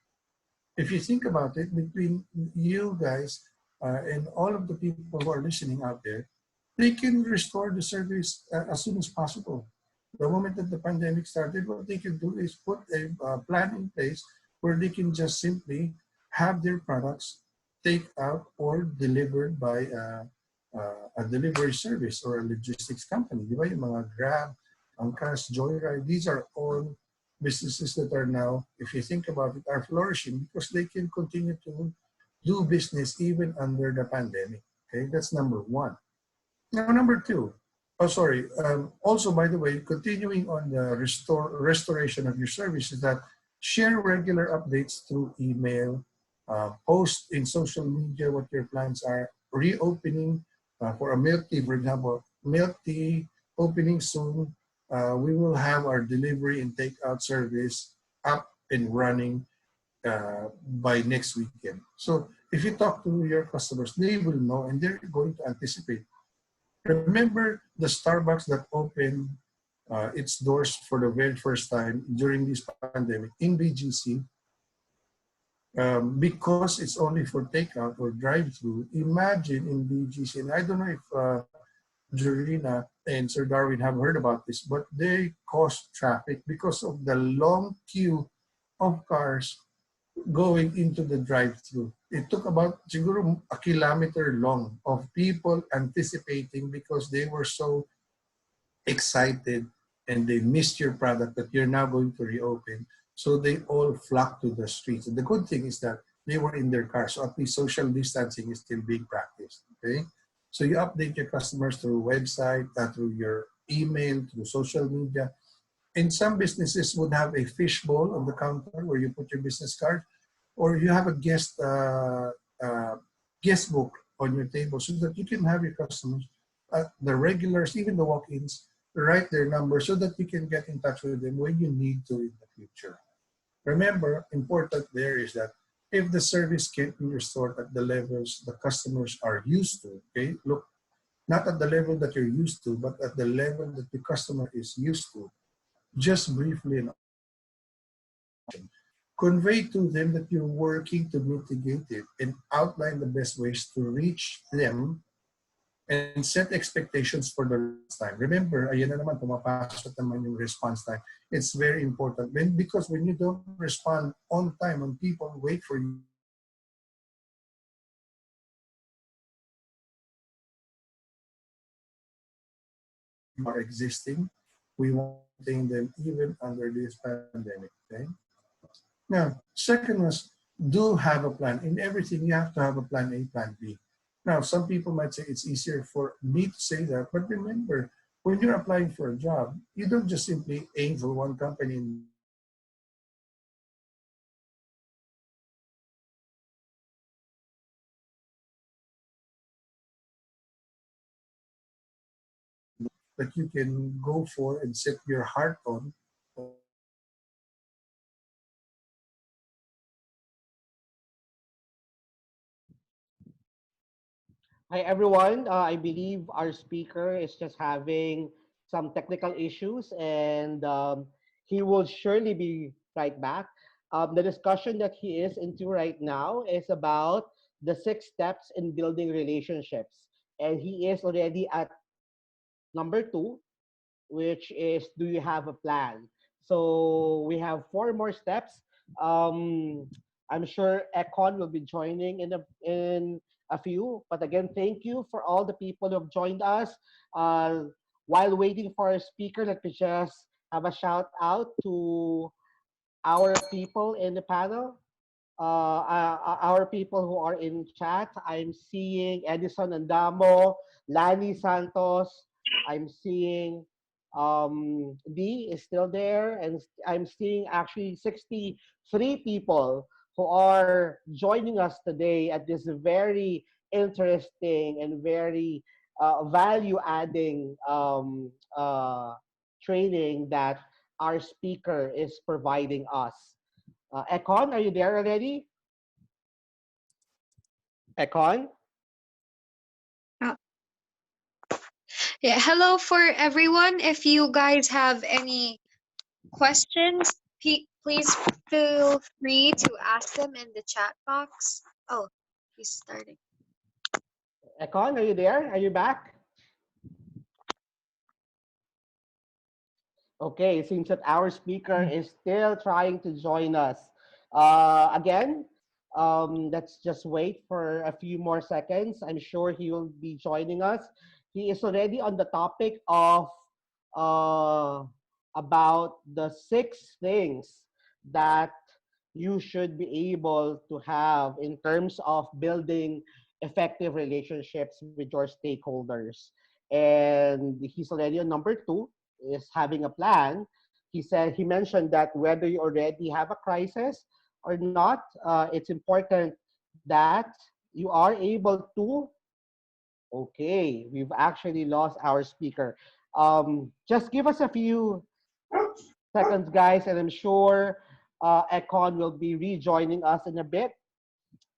Speaker 3: If you think about it, between you guys and all of the people who are listening out there, they can restore the service as soon as possible. The moment that the pandemic started, what they can do is put a plan in place where they can just simply have their products take out or delivered by a delivery service or a logistics company. Di ba? Yung mga Grab, Angkas, Joyride, these are all businesses that are now, if you think about it, are flourishing because they can continue to do business even under the pandemic. Okay, that's number 1. Now, number 2, also, by the way, continuing on the restoration of your service is that share regular updates through email, post in social media what your plans are, reopening for a milk tea, for example, milk tea opening soon, we will have our delivery and takeout service up and running by next weekend. So if you talk to your customers, they will know and they're going to anticipate. Remember the Starbucks that opened its doors for the very first time during this pandemic in BGC, because it's only for takeout or drive-through. Imagine in BGC, and I don't know if Jorina and Sir Darwin have heard about this, but they cause traffic because of the long queue of cars going into the drive-through. It took about siguro a kilometer long of people anticipating because they were so excited and they missed your product that you're now going to reopen. So they all flocked to the streets. And the good thing is that they were in their cars, so at least social distancing is still being practiced. Okay, so you update your customers through website, through your email, through social media. And some businesses would have a fish bowl on the counter where you put your business card, or you have a guest book on your table so that you can have your customers, the regulars, even the walk-ins, write their number so that you can get in touch with them when you need to in the future. Remember, important there is that if the service can't be restored at the levels the customers are used to, okay, look, not at the level that you're used to, but at the level that the customer is used to, just briefly and convey to them that you're working to mitigate it and outline the best ways to reach them and set expectations for the response time. Remember, ayan na naman, pumapasok naman yung response time. It's very important. Because when you don't respond on time, when people wait for you, are existing, we want to maintain them even under this pandemic. Okay? Now, second was, do have a plan. In everything, you have to have a plan A, plan B. Now, some people might say it's easier for me to say that, but remember, when you're applying for a job, you don't just simply aim for one company and that you can go for and set your heart on.
Speaker 1: Hi, everyone. I believe our speaker is just having some technical issues, and he will surely be right back. The discussion that he is into right now is about the 6 steps in building relationships. And he is already at number 2, which is, do you have a plan? So we have 4 more steps. Um, I'm sure Echkon will be joining in a few. But again, thank you for all the people who have joined us. While waiting for our speaker, let me just have a shout out to our people in the panel, our people who are in chat. I'm seeing Edison Andamo, Lani Santos. I'm seeing D is still there, and I'm seeing actually 63 people who are joining us today at this very interesting and very value-adding training that our speaker is providing us. Econ, are you there already? Econ?
Speaker 2: Uh, yeah, hello for everyone. If you guys have any questions, please feel free to ask them in the chat box. Oh, he's starting.
Speaker 1: Econ, are you there? Are you back? Okay, it seems that our speaker is still trying to join us. Again, let's just wait for a few more seconds. I'm sure he will be joining us. He is already on the topic of uh, about the 6 things that you should be able to have in terms of building effective relationships with your stakeholders. And he's already on number 2, is having a plan. He mentioned that whether you already have a crisis or not, it's important that you are able to. Okay, we've actually lost our speaker. Just give us a few seconds, guys, and I'm sure Echkon will be rejoining us in a bit.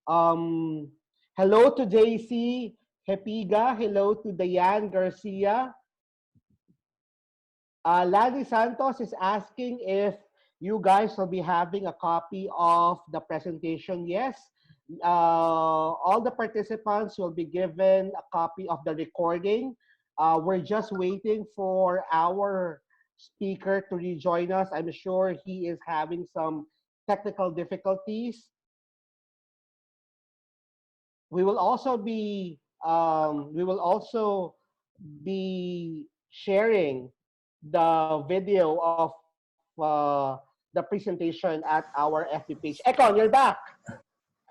Speaker 1: Um, Hello to JC Hepiga. Hello to Diane Garcia. Lani Santos is asking if you guys will be having a copy of the presentation. Yes, all the participants will be given a copy of the recording. We're just waiting for our speaker to rejoin us. I'm sure he is having some technical difficulties. We will also be sharing the video of the presentation at our FB page. Ekon, you're back.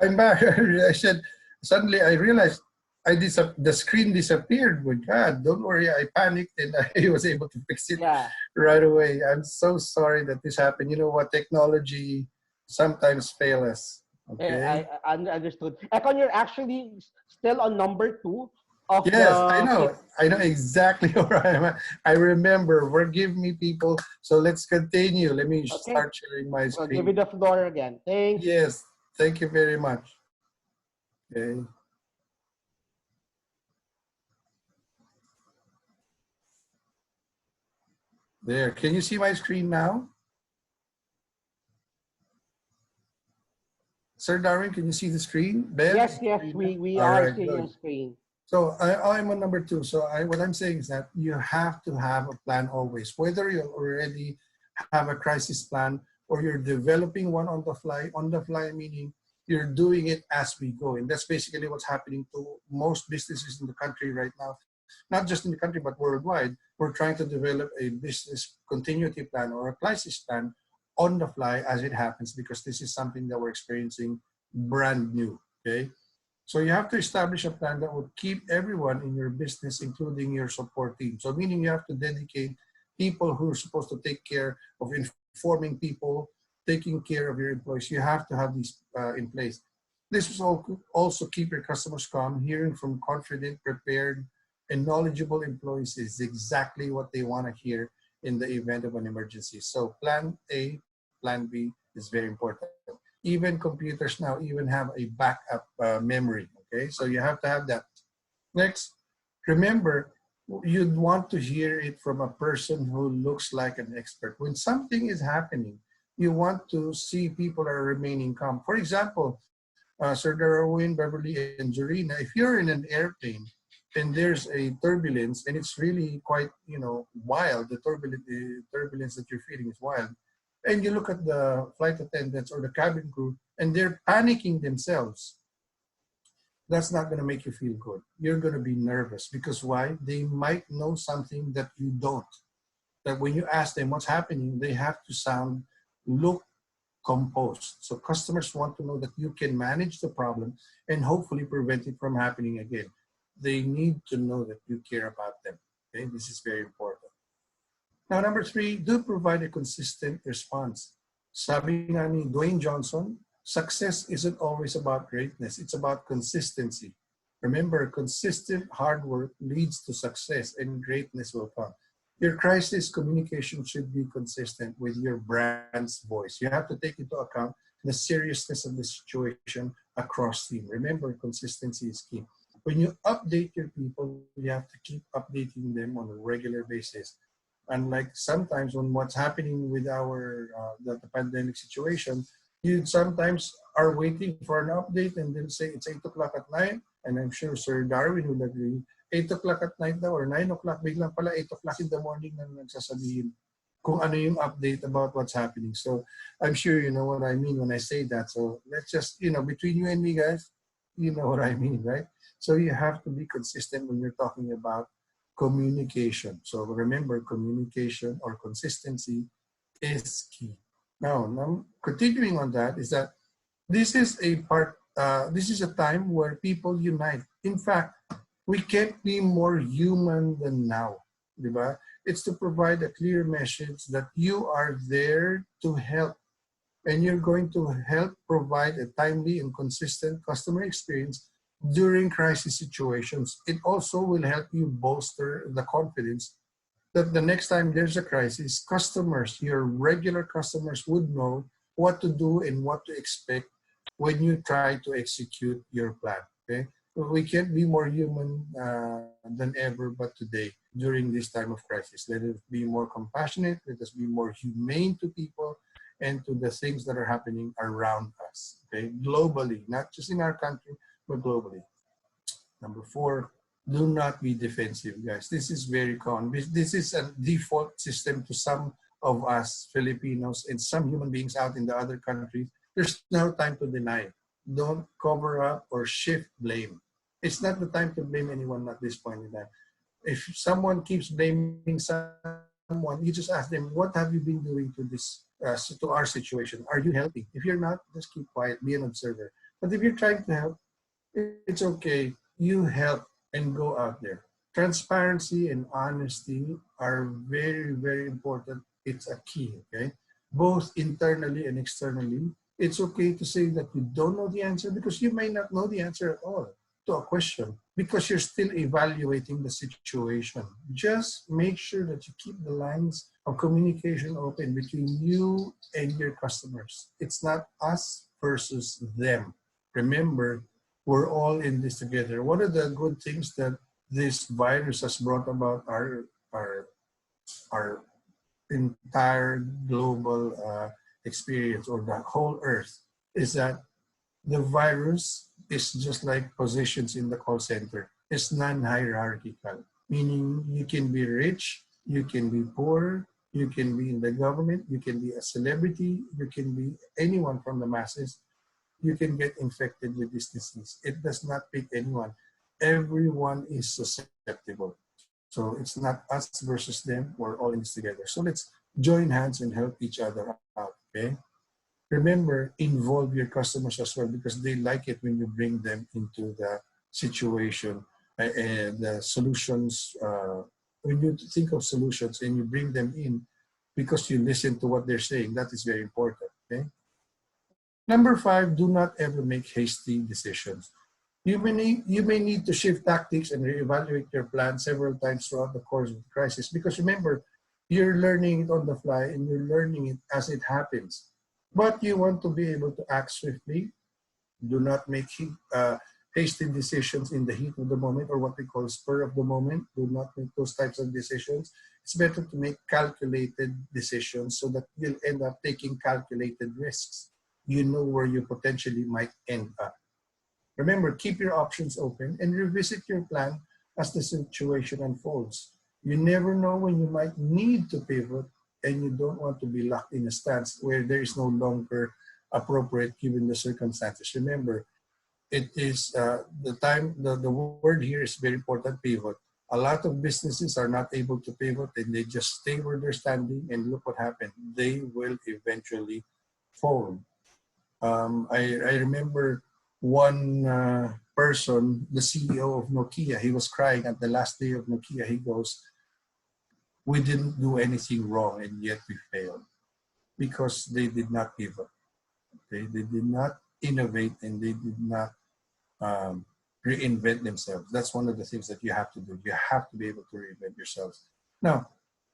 Speaker 3: I'm back. I said, suddenly I realized the screen disappeared. Well, God, don't worry. I panicked and I was able to fix it
Speaker 1: Yeah.
Speaker 3: right away. I'm so sorry that this happened. You know what? Technology sometimes fails us. Okay.
Speaker 1: I understood. Ekon, you're actually still on number 2 of
Speaker 3: Yes, I
Speaker 1: the
Speaker 3: know. I know exactly where I am. I remember. Forgive me, people. So let's continue. Let me
Speaker 1: Okay.
Speaker 3: start sharing my
Speaker 1: I'll give you
Speaker 3: screen.
Speaker 1: the floor again. Thanks.
Speaker 3: Yes, thank you very much. Okay. There. Can you see my screen now? Sir Darwin, can you see the screen? Bev?
Speaker 1: Yes, yes,
Speaker 3: Serena?
Speaker 1: we
Speaker 3: All
Speaker 1: are
Speaker 3: right,
Speaker 1: seeing your
Speaker 3: good.
Speaker 1: screen.
Speaker 3: So I'm on number 2. So what I'm saying is that you have to have a plan always, whether you already have a crisis plan or you're developing one on the fly. On the fly meaning you're doing it as we go, and that's basically what's happening to most businesses in the country right now. Not just in the country but worldwide. We're trying to develop a business continuity plan or a crisis plan on the fly as it happens, because this is something that we're experiencing brand new. Okay. So you have to establish a plan that will keep everyone in your business, including your support team. So meaning you have to dedicate people who are supposed to take care of informing people, taking care of your employees. You have to have these in place. This will also keep your customers calm. Hearing from confident, prepared, and knowledgeable employees is exactly what they want to hear in the event of an emergency. So plan A, plan B is very important. Even computers now even have a backup memory. Okay, so you have to have that. Next, remember, you'd want to hear it from a person who looks like an expert. When something is happening, you want to see people are remaining calm. For example, Sir Darwin, Beverly, and Jorina, if you're in an airplane and there's a turbulence and it's really quite, wild, the turbulence that you're feeling is wild, and you look at the flight attendants or the cabin crew and they're panicking themselves, that's not going to make you feel good. You're going to be nervous because why? They might know something that you don't. That when you ask them what's happening, they have to look composed. So customers want to know that you can manage the problem and hopefully prevent it from happening again. They need to know that you care about them. Okay, this is very important. Now, number 3, do provide a consistent response. Sabi nga ni Dwayne Johnson, success isn't always about greatness, it's about consistency. Remember, consistent hard work leads to success and greatness will come. Your crisis communication should be consistent with your brand's voice. You have to take into account the seriousness of the situation across team. Remember, consistency is key. When you update your people, you have to keep updating them on a regular basis. Unlike sometimes when what's happening with our the pandemic situation, you sometimes are waiting for an update and they'll say it's 8 o'clock at night, and I'm sure Sir Darwin will agree. 8 o'clock at night daw or 9 o'clock, biglang pala 8 o'clock in the morning na nagsasabihin kung ano yung update about what's happening. So I'm sure you know what I mean when I say that. So let's just, between you and me, guys, you know what I mean, right? So you have to be consistent when you're talking about communication. So remember, communication or consistency is key. Now continuing on that is that this is this is a time where people unite. In fact, we can't be more human than now, diba? It's to provide a clear message that you are there to help and you're going to help provide a timely and consistent customer experience during crisis situations. It also will help you bolster the confidence that the next time there's a crisis, customers, your regular customers would know what to do and what to expect when you try to execute your plan. Okay, we can't be more human than ever, but today, during this time of crisis, let us be more compassionate, let us be more humane to people and to the things that are happening around us. Okay, globally, not just in our country, but globally. Number four, do not be defensive, guys. This is very common. This is a default system to some of us Filipinos and some human beings out in the other countries. There's no time to deny. Don't cover up or shift blame. It's not the time to blame anyone at this point in time. If someone keeps blaming someone, you just ask them, what have you been doing to this, to our situation? Are you helping? If you're not, just keep quiet, be an observer. But if you're trying to help, it's okay. You help and go out there. Transparency and honesty are very, very important. It's a key, okay? Both internally and externally. It's okay to say that you don't know the answer because you may not know the answer at all to a question because you're still evaluating the situation. Just make sure that you keep the lines of communication open between you and your customers. It's not us versus them. Remember, we're all in this together. One of the good things that this virus has brought about our entire global experience or the whole earth is that the virus is just like positions in the call center. It's non-hierarchical, meaning you can be rich, you can be poor, you can be in the government, you can be a celebrity, you can be anyone from the masses. You can get infected with this disease. It does not pick anyone. Everyone is susceptible. So it's not us versus them. We're all in this together. So let's join hands and help each other out, okay? Remember, involve your customers as well because they like it when you bring them into the situation and the solutions. When you think of solutions and you bring them in because you listen to what they're saying, that is very important, okay? Number five, do not ever make hasty decisions. You may need to shift tactics and reevaluate your plan several times throughout the course of the crisis because remember, you're learning it on the fly and you're learning it as it happens. But you want to be able to act swiftly. Do not make hasty decisions in the heat of the moment or what we call spur of the moment. Do not make those types of decisions. It's better to make calculated decisions so that you'll end up taking calculated risks. You know where you potentially might end up. Remember, keep your options open and revisit your plan as the situation unfolds. You never know when you might need to pivot and you don't want to be locked in a stance where there is no longer appropriate given the circumstances. Remember, it is the word here is very important, pivot. A lot of businesses are not able to pivot and they just stay where they're standing and look what happened. They will eventually fold. I remember one person, the CEO of Nokia, he was crying at the last day of Nokia. He goes, we didn't do anything wrong and yet we failed because they did not give up. They did not innovate and they did not reinvent themselves. That's one of the things that you have to do. You have to be able to reinvent yourselves. Now,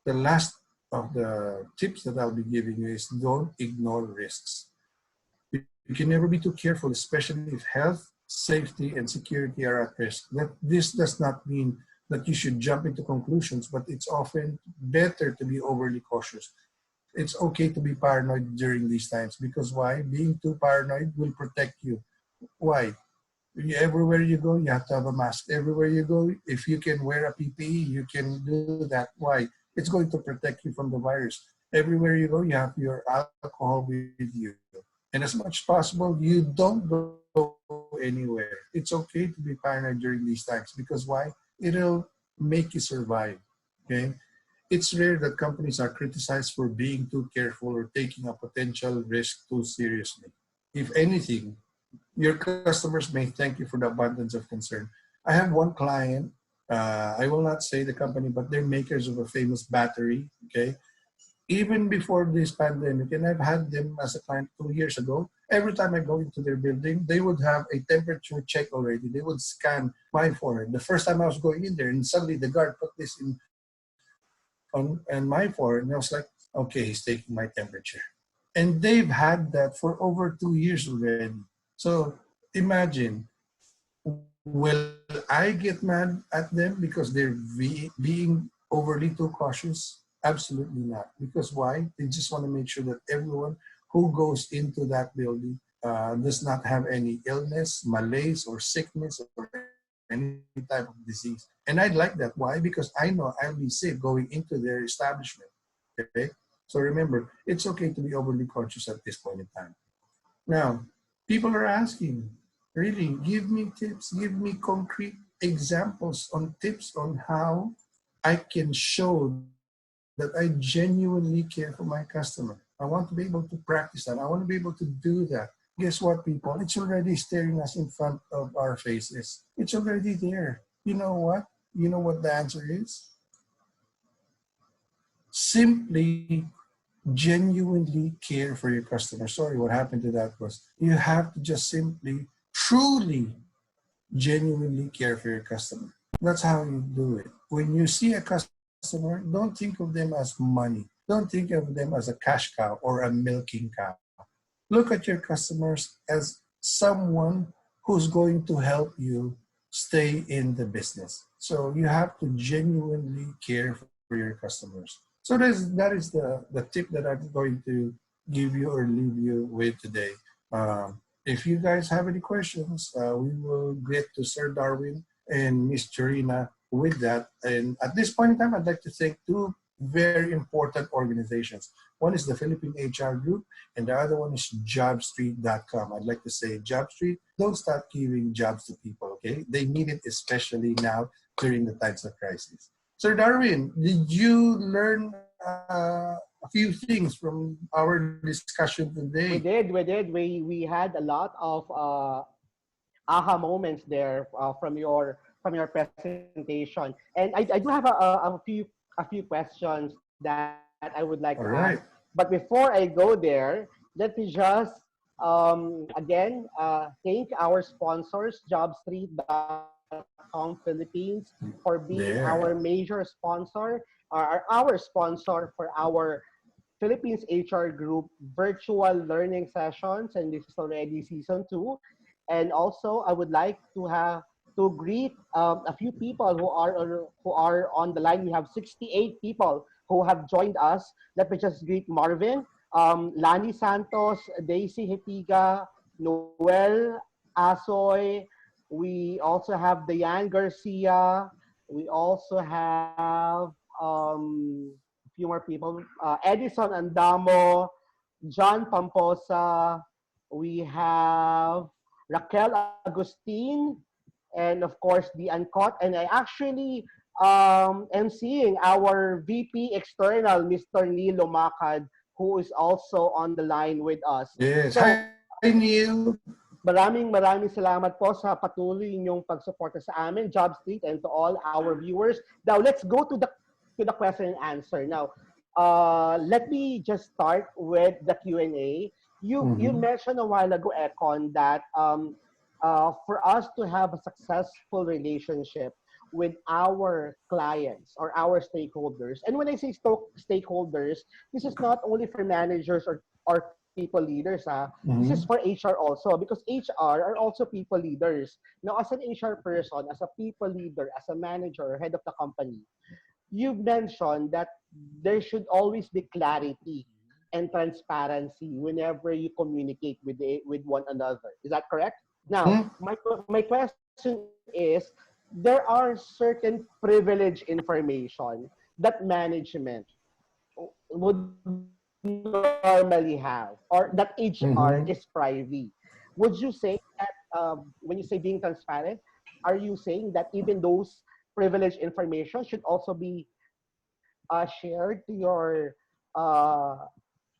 Speaker 3: the last of the tips that I'll be giving you is don't ignore risks. You can never be too careful, especially if health, safety, and security are at risk. This does not mean that you should jump into conclusions, but it's often better to be overly cautious. It's okay to be paranoid during these times because why? Being too paranoid will protect you. Why? Everywhere you go, you have to have a mask. Everywhere you go, if you can wear a PPE, you can do that. Why? It's going to protect you from the virus. Everywhere you go, you have your alcohol with you. And as much as possible, you don't go anywhere. It's okay to be paranoid during these times because why? It'll make you survive, okay? It's rare that companies are criticized for being too careful or taking a potential risk too seriously. If anything, your customers may thank you for the abundance of concern. I have one client, I will not say the company, but they're makers of a famous battery, okay? Even before this pandemic, and I've had them as a client 2 years ago, every time I go into their building, they would have a temperature check already. They would scan my forehead. The first time I was going in there, and suddenly the guard put this in on my forehead, and I was like, okay, he's taking my temperature. And they've had that for over 2 years already. So imagine, will I get mad at them because they're being overly too cautious? Absolutely not. Because why? They just want to make sure that everyone who goes into that building does not have any illness, malaise, or sickness, or any type of disease. And I'd like that. Why? Because I know I'll be safe going into their establishment. Okay? So remember, it's okay to be overly conscious at this point in time. Now, people are asking, really, give me tips, give me concrete examples on tips on how I can show that I genuinely care for my customer. I want to be able to practice that. I want to be able to do that. Guess what, people? It's already staring us in front of our faces. It's already there. You know what? You know what the answer is? Simply genuinely care for your customer. Sorry, what happened to that was you have to just simply, truly, genuinely care for your customer. That's how you do it. When you see a customer, don't think of them as money. Don't think of them as a cash cow or a milking cow. Look at your customers as someone who's going to help you stay in the business. So you have to genuinely care for your customers. So that is the tip that I'm going to give you or leave you with today. If you guys have any questions, we will get to Sir Darwin and Miss Jorina with that. And at this point in time, I'd like to thank two very important organizations. One is the Philippine HR Group, and the other one is jobstreet.com. I'd like to say, JobStreet, don't stop giving jobs to people, okay? They need it, especially now during the times of crisis. Sir Darwin, did you learn a few things from our discussion today?
Speaker 1: We had a lot of aha moments there from your presentation. And I do have a few questions that I would like to ask.
Speaker 3: All right.
Speaker 1: But before I go there, let me just again thank our sponsors, JobStreet.com Philippines, for being our
Speaker 3: There.
Speaker 1: major sponsor, our sponsor for our Philippines HR Group virtual learning sessions, and this is already season two. And also, I would like to have to greet a few people who are on the line. We have 68 people who have joined us. Let me just greet Marvin, Lani Santos, Daisy Hitiga, Noel Asoy. We also have Diane Garcia. We also have a few more people. Edison Andamo, John Pamposa. We have Raquel Agustin, and of course the Uncut. And I actually am seeing our VP External, Mr. Neil Lomakad, who is also on the line with us.
Speaker 3: Yes.
Speaker 1: So,
Speaker 3: Hi, Neil.
Speaker 1: maraming salamat po sa patuloy ninyong pagsuporta sa amin, Job Street, and to all our viewers. Now, let's go to the question and answer. Now, let me just start with the Q&A. You
Speaker 3: Mhm.
Speaker 1: mentioned a while ago, Echkon, that for us to have a successful relationship with our clients or our stakeholders, and when I say stakeholders, this is not only for managers or people leaders. This is for
Speaker 3: Mhm.
Speaker 1: HR also, because HR are also people leaders. Now, as an HR person, as a people leader, as a manager, head of the company, you mentioned that there should always be clarity and transparency whenever you communicate with one another. Is that correct? Now,
Speaker 3: Mhm.
Speaker 1: my question is, there are certain privileged information that management would normally have, or that HR is privy.
Speaker 3: Mhm.
Speaker 1: Would you say that when you say being transparent, are you saying that even those privileged information should also be shared to your uh,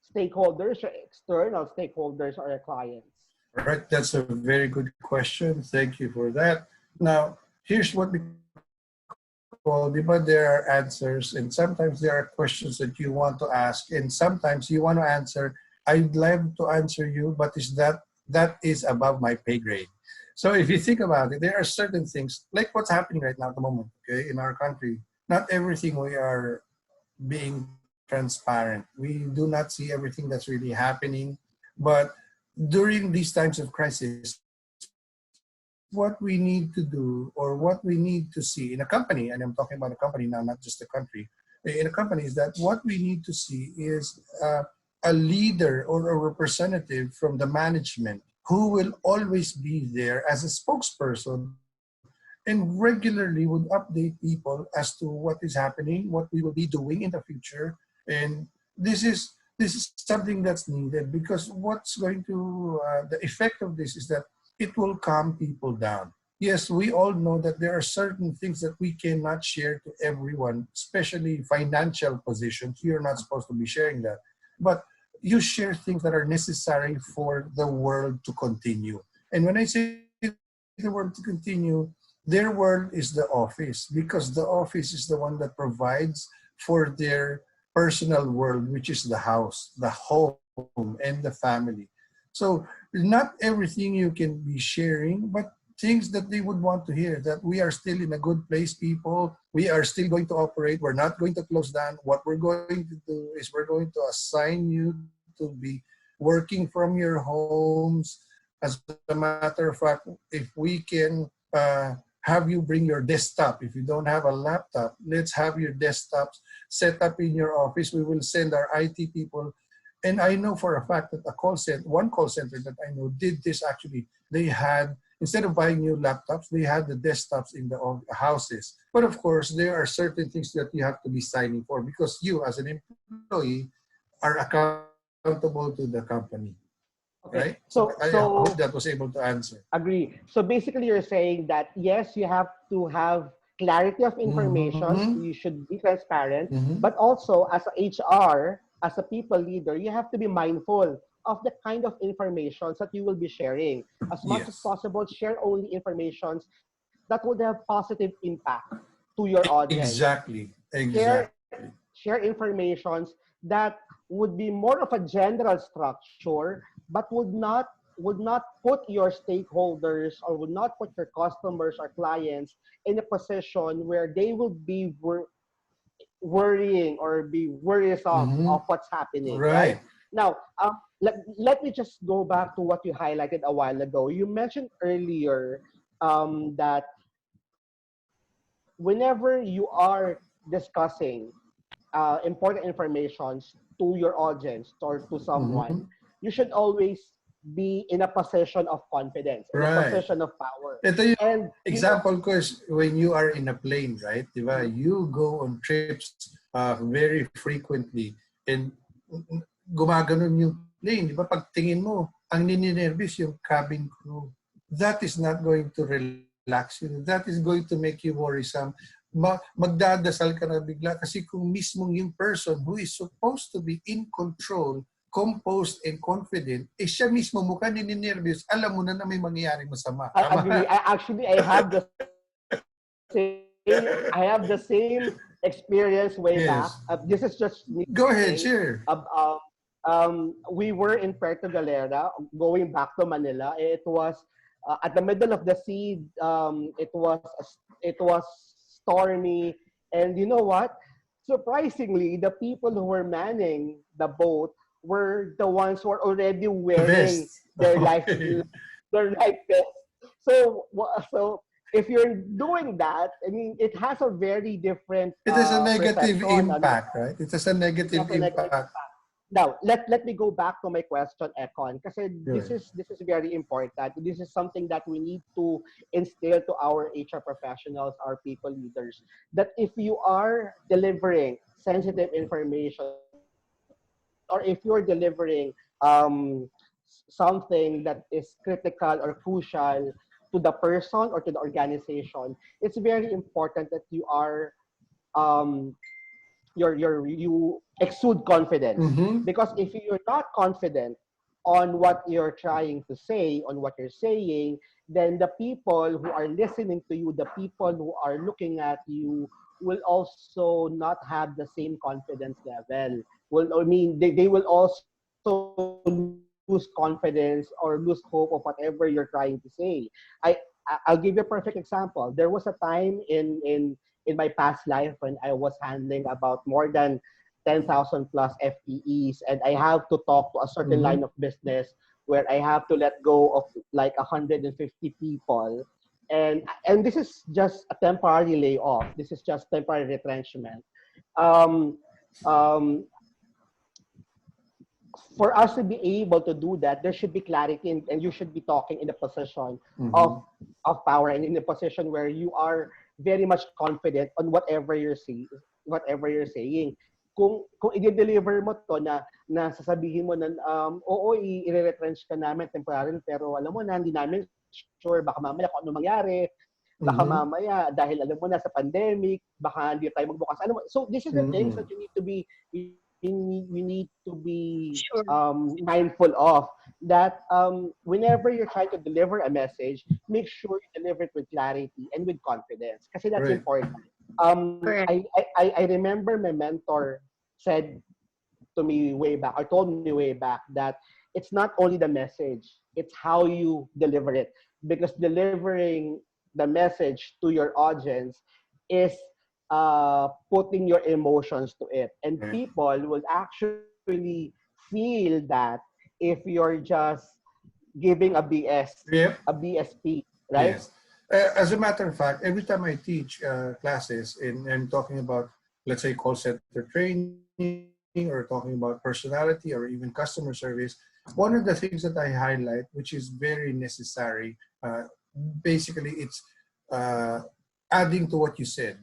Speaker 1: stakeholders, or external stakeholders, or your clients?
Speaker 3: All right, that's a very good question. Thank you for that. Now, here's what we call, but there are answers, and sometimes there are questions that you want to ask, and sometimes you want to answer, I'd love to answer you, but that is above my pay grade. So if you think about it, there are certain things, like what's happening right now at the moment, okay, in our country. Not everything we are being transparent. We do not see everything that's really happening, but during these times of crisis, what we need to do or what we need to see in a company, and I'm talking about a company now, not just a country, in a company is that what we need to see is a leader or a representative from the management who will always be there as a spokesperson and regularly would update people as to what is happening, what we will be doing in the future. And this is something that's needed because what's going to the effect of this is that it will calm people down. Yes, we all know that there are certain things that we cannot share to everyone, especially financial positions. You're not supposed to be sharing that. But you share things that are necessary for the world to continue. And when I say the world to continue, their world is the office because the office is the one that provides for their personal world, which is the house, the home, and the family. So not everything you can be sharing, but things that they would want to hear, that we are still in a good place, people. We are still going to operate. We're not going to close down. What we're going to do is we're going to assign you to be working from your homes. As a matter of fact, if we can have you bring your desktop. If you don't have a laptop, let's have your desktops set up in your office. We will send our IT people. And I know for a fact that one call center that I know did this actually. They had, instead of buying new laptops, they had the desktops in the houses. But of course, there are certain things that you have to be signing for because you as an employee are accountable to the company. Right? So
Speaker 1: Okay.
Speaker 3: I hope that was able to answer.
Speaker 1: Agree. So basically, you're saying that yes, you have to have clarity of informations.
Speaker 3: Mm-hmm.
Speaker 1: You should be transparent,
Speaker 3: Mm-hmm.
Speaker 1: but also as a HR, as a people leader, you have to be mindful of the kind of informations that you will be sharing. As much as
Speaker 3: Yes.
Speaker 1: possible, share only informations that would have positive impact to your audience.
Speaker 3: Exactly.
Speaker 1: Share
Speaker 3: Exactly.
Speaker 1: share informations that would be more of a general structure, but would not put your stakeholders or would not put your customers or clients in a position where they will be worrying or be worrisome
Speaker 3: Mm-hmm.
Speaker 1: of what's happening, right?
Speaker 3: Right.
Speaker 1: Now, let me just go back to what you highlighted a while ago. You mentioned earlier that whenever you are discussing important informations to your audience or to
Speaker 3: Mm-hmm.
Speaker 1: someone, you should always be in a position of confidence, in a
Speaker 3: Right.
Speaker 1: position of power.
Speaker 3: Ito yung
Speaker 1: And you know,
Speaker 3: example ko is when you are in a plane, right? Diba? You go on trips very frequently and gumaganon yung plane. Diba? Pag tingin mo, ang nininervous yung cabin crew. That is not going to relax you. That is going to make you worrisome. Magdadasal ka na bigla kasi kung mismong yung person who is supposed to be in control, composed and confident, eh siya mismo mukha nininervous, alam mo na may mangyayaring masama.
Speaker 1: I
Speaker 3: Tama?
Speaker 1: agree. I have the same experience way back. This is
Speaker 3: Yes.
Speaker 1: just me speaking.
Speaker 3: Go ahead,
Speaker 1: Um,
Speaker 3: share.
Speaker 1: we were in Puerto Galera, going back to Manila. It was at the middle of the sea. It was stormy, and you know what? Surprisingly, the people who were manning the boat were the ones who are already
Speaker 3: The
Speaker 1: wearing
Speaker 3: best.
Speaker 1: their life
Speaker 3: Okay.
Speaker 1: their life vests. So if you're doing that, I mean, it has a very different
Speaker 3: It has a negative
Speaker 1: perception.
Speaker 3: impact, right? It has a
Speaker 1: It has
Speaker 3: negative
Speaker 1: a negative
Speaker 3: impact.
Speaker 1: impact. Now, let me go back to my question, Econ, because this
Speaker 3: Sure.
Speaker 1: is this is very important. This is something that we need to instill to our HR professionals, our people leaders, that if you are delivering sensitive information or if you're delivering something that is critical or crucial to the person or to the organization, it's very important that you are um, you exude confidence,
Speaker 3: Mm-hmm.
Speaker 1: because if you're not confident on what you're trying to say, on what you're saying, then the people who are listening to you, the people who are looking at you, will also not have the same confidence level. Well, I mean, they will also lose confidence or lose hope of whatever you're trying to say. I I'll give you a perfect example. There was a time in in my past life when I was handling about more than 10,000 plus FTEs, and I have to talk to a certain
Speaker 3: Mm-hmm.
Speaker 1: line of business where I have to let go of like 150 people. And this is just a temporary layoff. This is just temporary retrenchment. Um, um, for us to be able to do that, there should be clarity, and you should be talking in a position of
Speaker 3: Mm-hmm.
Speaker 1: of power, and in a position where you are very much confident on whatever you're saying. Kung i-deliver mo to na sasabihin mo na oo, i-retrench ka namin temporarily, pero alam mo na hindi namin sure, baka mamaya kung ano mangyari, baka
Speaker 3: Mm-hmm.
Speaker 1: mamaya dahil alam mo na sa pandemic, baka hindi tayo magbukas. So this is the things
Speaker 3: Mm-hmm.
Speaker 1: that you need to be
Speaker 2: Sure.
Speaker 1: mindful of, that whenever you're trying to deliver a message, make sure you deliver it with clarity and with confidence, because that's
Speaker 3: Right.
Speaker 1: important.
Speaker 2: Correct.
Speaker 1: I remember my mentor said to me way back, or told me way back, that it's not only the message, it's how you deliver it. Because delivering the message to your audience is putting your emotions to it. And
Speaker 3: Right.
Speaker 1: people will actually feel that if you're just giving
Speaker 3: Yep.
Speaker 1: a BSP, right?
Speaker 3: Yes. As a matter of fact, every time I teach classes and I'm talking about, let's say, call center training or talking about personality or even customer service, one of the things that I highlight, which is very necessary, basically, it's uh, adding to what you said.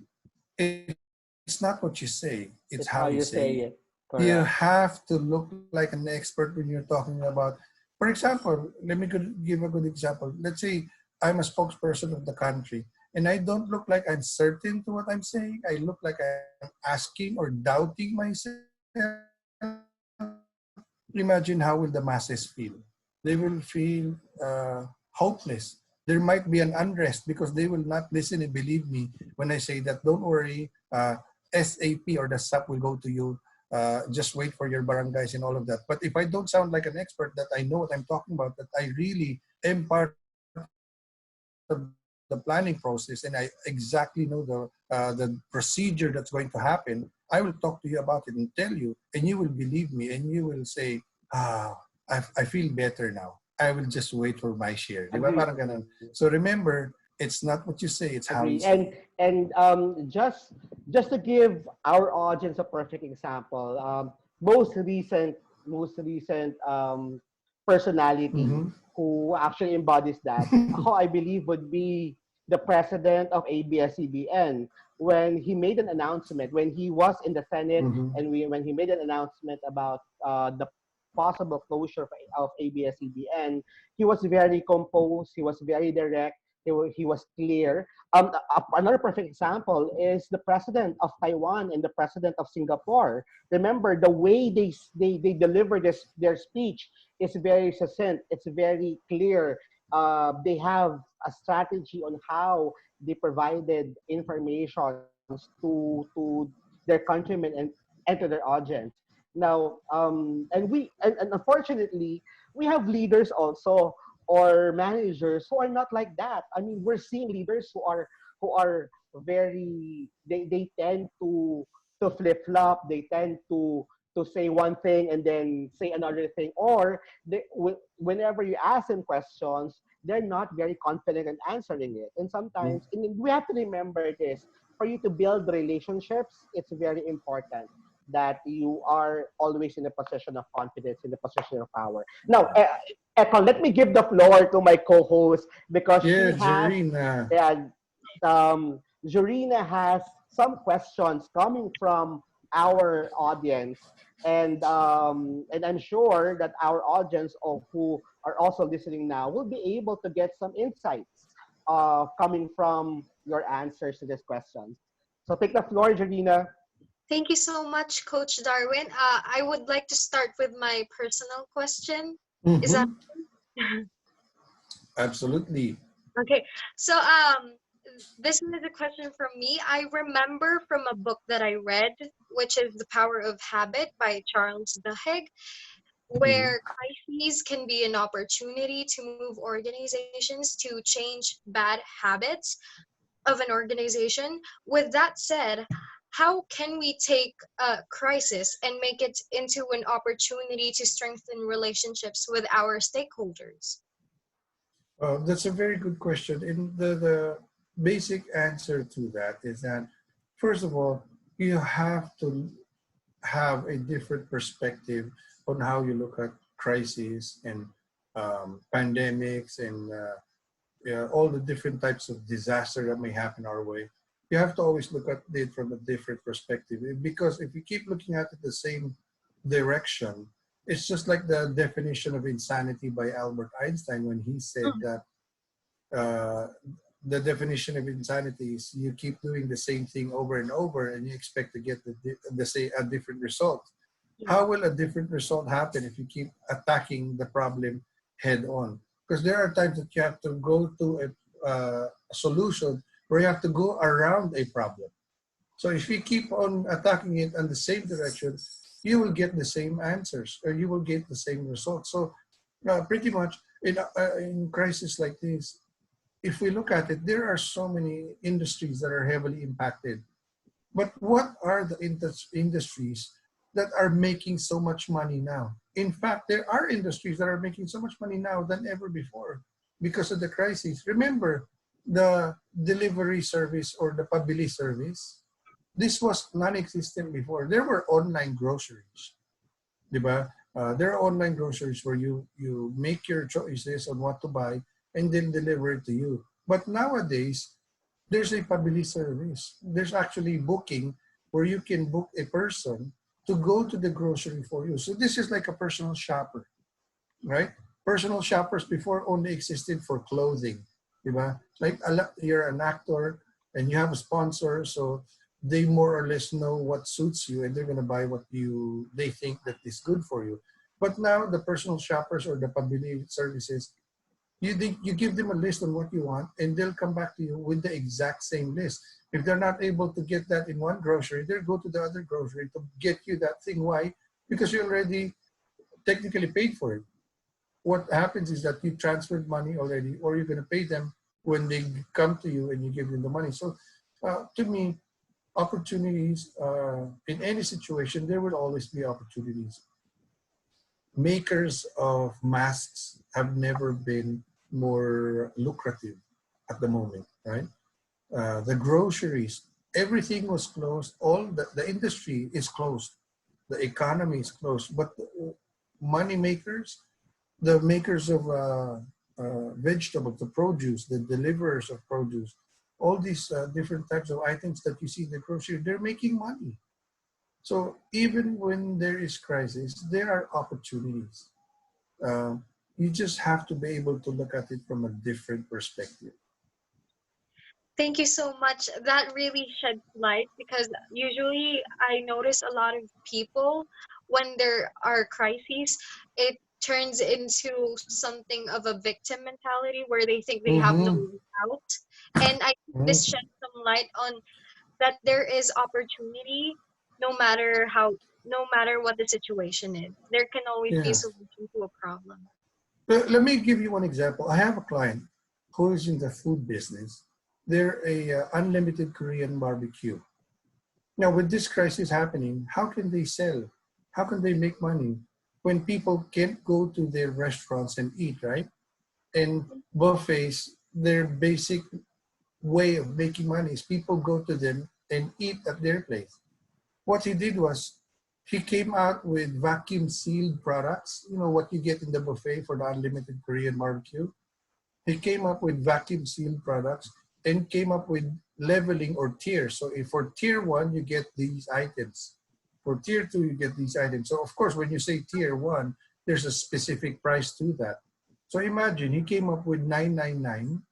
Speaker 3: It's not what you say, it's how you say
Speaker 1: It's
Speaker 3: it.
Speaker 1: how you say
Speaker 3: You
Speaker 1: it. Correct.
Speaker 3: have to look like an expert when you're talking about, for example, let me give a good example. Let's say I'm a spokesperson of the country and I don't look like I'm certain to what I'm saying. I look like I'm asking or doubting myself. Imagine how will the masses feel. They will feel hopeless. There might be an unrest because they will not listen and believe me when I say that, don't worry, SAP or the SAP will go to you. Just wait for your barangays and all of that. But if I don't sound like an expert, that I know what I'm talking about, that I really am part of the planning process and I exactly know the procedure that's going to happen, I will talk to you about it and tell you, and you will believe me and you will say, I feel better now. I will just wait for my share. Di ba? Parang ganun. So
Speaker 1: Agree.
Speaker 3: remember, it's not what you say, it's how you say it.
Speaker 1: Agree. And just to give our audience a perfect example, most recent most recent personality
Speaker 3: Mm-hmm.
Speaker 1: who actually embodies that, who I believe would be the president of ABS-CBN, when he made an announcement when he was in the Senate,
Speaker 3: Mm-hmm.
Speaker 1: and when he made an announcement about the possible closure of ABS-CBN. He was very composed. He was very direct. He was clear. Another perfect example is the president of Taiwan and the president of Singapore. Remember, the way they deliver their speech is very succinct. It's very clear. They have a strategy on how they provided information to their countrymen and to their audience. Now, and unfortunately, we have leaders also, or managers who are not like that. I mean, we're seeing leaders who are they tend to flip flop. They tend to say one thing and then say another thing, or whenever you ask them questions, they're not very confident in answering it. And sometimes, and we have to remember this: for you to build relationships, it's very important that you are always in a position of confidence, in a position of power. Now, Echkon, let me give the floor to my co-host, because she
Speaker 3: Yes,
Speaker 1: has,
Speaker 3: Jarina.
Speaker 1: yeah, Jorina has some questions coming from our audience, and I'm sure that our audience, of who are also listening now, will be able to get some insights coming from your answers to these questions. So take the floor, Jorina.
Speaker 2: Thank you so much, Coach Darwin. I would like to start with my personal question. Is that
Speaker 3: Mm-hmm. Absolutely.
Speaker 2: okay? So, this is a question from me. I remember from a book that I read, which is The Power of Habit by Charles Duhigg,
Speaker 3: Mm-hmm.
Speaker 2: where crises can be an opportunity to move organizations to change bad habits. of an organization. With that said, how can we take a crisis and make it into an opportunity to strengthen relationships with our stakeholders?
Speaker 3: That's a very good question. And the basic answer to that is that, first of all, you have to have a different perspective on how you look at crises and pandemics and yeah, all the different types of disaster that may happen our way. You have to always look at it from a different perspective because if you keep looking at it the same direction, it's just like the definition of insanity by Albert Einstein when he said that uh, the definition of insanity is you keep doing the same thing over and over and you expect to get the say a different result.
Speaker 2: Yeah.
Speaker 3: How will a different result happen if you keep attacking the problem head on? Because there are times that you have to go to a solution where you have to go around a problem. So if you keep on attacking it in the same direction, you will get the same answers or you will get the same results. So pretty much in crisis like this, if we look at it, there are so many industries that are heavily impacted. But what are the industries that are making so much money now? In fact, there are industries that are making so much money now than ever before because of the crisis. Remember the delivery service or the pabili service? This was non-existent before. There were online groceries, diba? There are online groceries where you make your choices on what to buy and then deliver it to you. But nowadays, there's a pabili service. There's actually booking where you can book a person to go to the grocery for you. So this is like a personal shopper, right? Personal shoppers before only existed for clothing, diba? Like you're an actor and you have a sponsor, so they more or less know what suits you and they're gonna buy what they think that is good for you. But now the personal shoppers or the pabili services, you give them a list on what you want and they'll come back to you with the exact same list. If they're not able to get that in one grocery, they'll go to the other grocery to get you that thing. Why? Because you already technically paid for it. What happens is that you transferred money already or you're going to pay them when they come to you and you give them the money. So to me, opportunities in any situation, there will always be opportunities. Makers of masks have never been more lucrative at the moment, right? The groceries, everything was closed. All the industry is closed. The economy is closed. But the money makers, the makers of vegetables, the produce, the deliverers of produce, all these different types of items that you see in the grocery, they're making money. So even when there is crisis, there are opportunities. Uh, you just have to be able to look at it from a different perspective.
Speaker 2: Thank you so much. That really sheds light because usually I notice a lot of people when there are crises, it turns into something of a victim mentality where they think they have no
Speaker 3: Mm-hmm.
Speaker 2: way out. And I think this
Speaker 3: Mm-hmm.
Speaker 2: sheds some light on that there is opportunity no matter what the situation is. There can always be a
Speaker 3: Yeah.
Speaker 2: solution to a problem.
Speaker 3: Let me give you one example. I have a client who is in the food business. They're a unlimited Korean barbecue. Now, with this crisis happening, how can they sell? How can they make money when people can't go to their restaurants and eat, right? And buffets, their basic way of making money is people go to them and eat at their place. What he did was he came out with vacuum sealed products, you know, what you get in the buffet for the unlimited Korean barbecue. He came up with vacuum sealed products and came up with leveling or tiers. So if for tier one, you get these items. For tier two, you get these items. So of course, when you say tier one, there's a specific price to that. So imagine he came up with 999.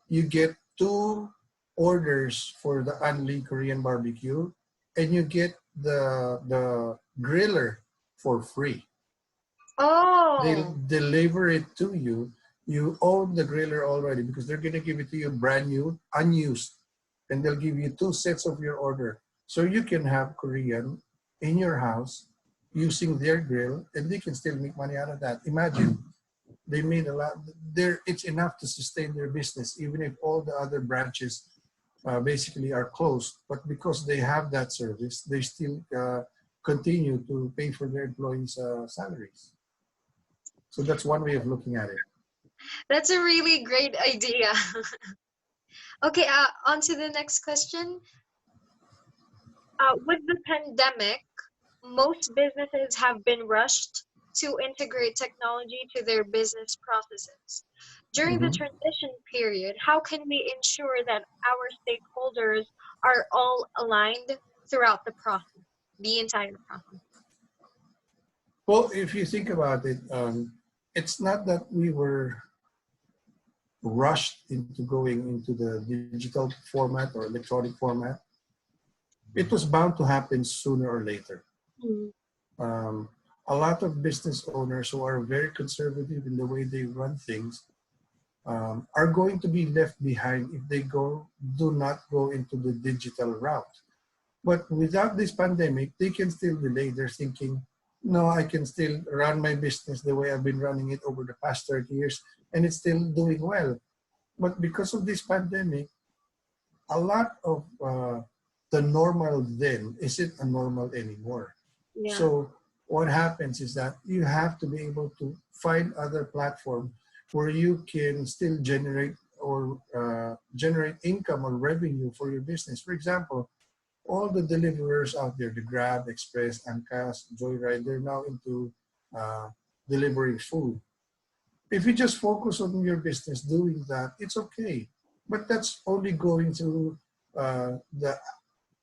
Speaker 3: You get two orders for the Unli Korean barbecue, and you get the griller for free. They'll
Speaker 2: Oh,
Speaker 3: deliver it to you. You own the griller already because they're gonna give it to you brand new, unused, and they'll give you two sets of your order, so you can have Korean in your house using their grill, and they can still make money out of that. Imagine they made a lot. There, it's enough to sustain their business, even if all the other branches basically are closed, but because they have that service, they still continue to pay for their employees' salaries. So that's one way of looking at it.
Speaker 2: That's a really great idea. Okay, on to the next question. With the pandemic, most businesses have been rushed to integrate technology to their business processes. During the
Speaker 3: Mhm.
Speaker 2: transition period, how can we ensure that our stakeholders are all aligned throughout the process, the entire process?
Speaker 3: Well, if you think about it, it's not that we were rushed into going into the digital format or electronic format. It was bound to happen sooner or later.
Speaker 2: Mm.
Speaker 3: Um, a lot of business owners who are very conservative in the way they run things are going to be left behind if they do not go into the digital route. But without this pandemic, they can still delay. They're thinking, no, I can still run my business the way I've been running it over the past 30 years, and it's still doing well. But because of this pandemic, a lot of the normal then isn't a normal anymore.
Speaker 2: Yeah.
Speaker 3: So what happens is that you have to be able to find other platform where you can still generate or generate income or revenue for your business. For example, all the deliverers out there, the Grab, Express, Angkas, Joyride, they're now into uh, delivering food. If you just focus on your business doing that, it's okay. But that's only going to the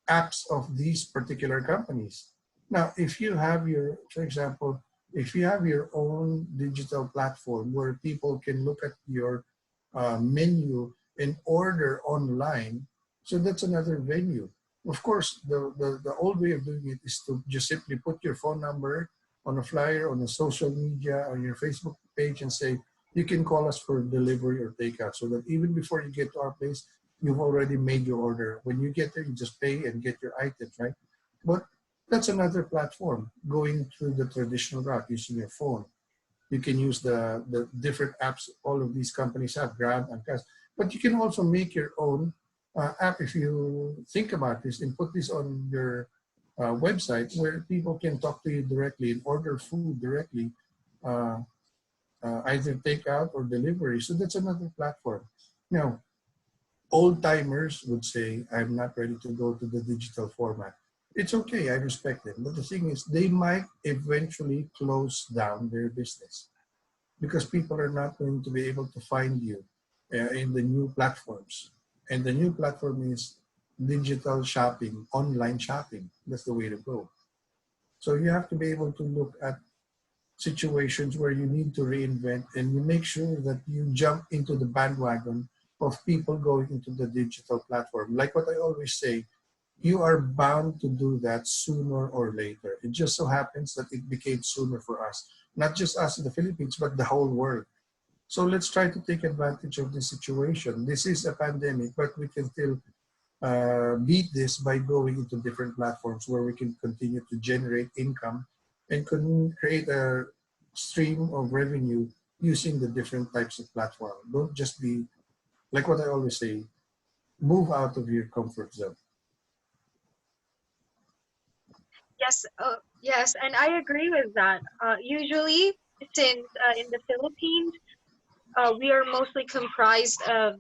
Speaker 3: apps of these particular companies. Now, if you have your, for example, if you have your own digital platform where people can look at your menu and order online, so that's another venue. Of course, the old way of doing it is to just simply put your phone number on a flyer, on a social media, on your Facebook page and say, you can call us for delivery or takeout so that even before you get to our place, you've already made your order. When you get there, you just pay and get your items, right? But that's another platform going through the traditional route using your phone. You can use the different apps all of these companies have, Grab and Cash. But you can also make your own app if you think about this and put this on your website where people can talk to you directly and order food directly, uh, either takeout or delivery. So that's another platform. Now, old timers would say, I'm not ready to go to the digital format. It's okay, I respect them. But the thing is, they might eventually close down their business because people are not going to be able to find you in the new platforms. And the new platform is digital shopping, online shopping. That's the way to go. So you have to be able to look at situations where you need to reinvent and you make sure that you jump into the bandwagon of people going into the digital platform. Like what I always say, you are bound to do that sooner or later. It just so happens that it became sooner for us, not just us in the Philippines, but the whole world. So let's try to take advantage of this situation. This is a pandemic, but we can still beat this by going into different platforms where we can continue to generate income and can create a stream of revenue using the different types of platform. Don't just be, like what I always say, move out of your comfort zone.
Speaker 2: Yes, yes, and I agree with that. Usually, since in the Philippines, we are mostly comprised of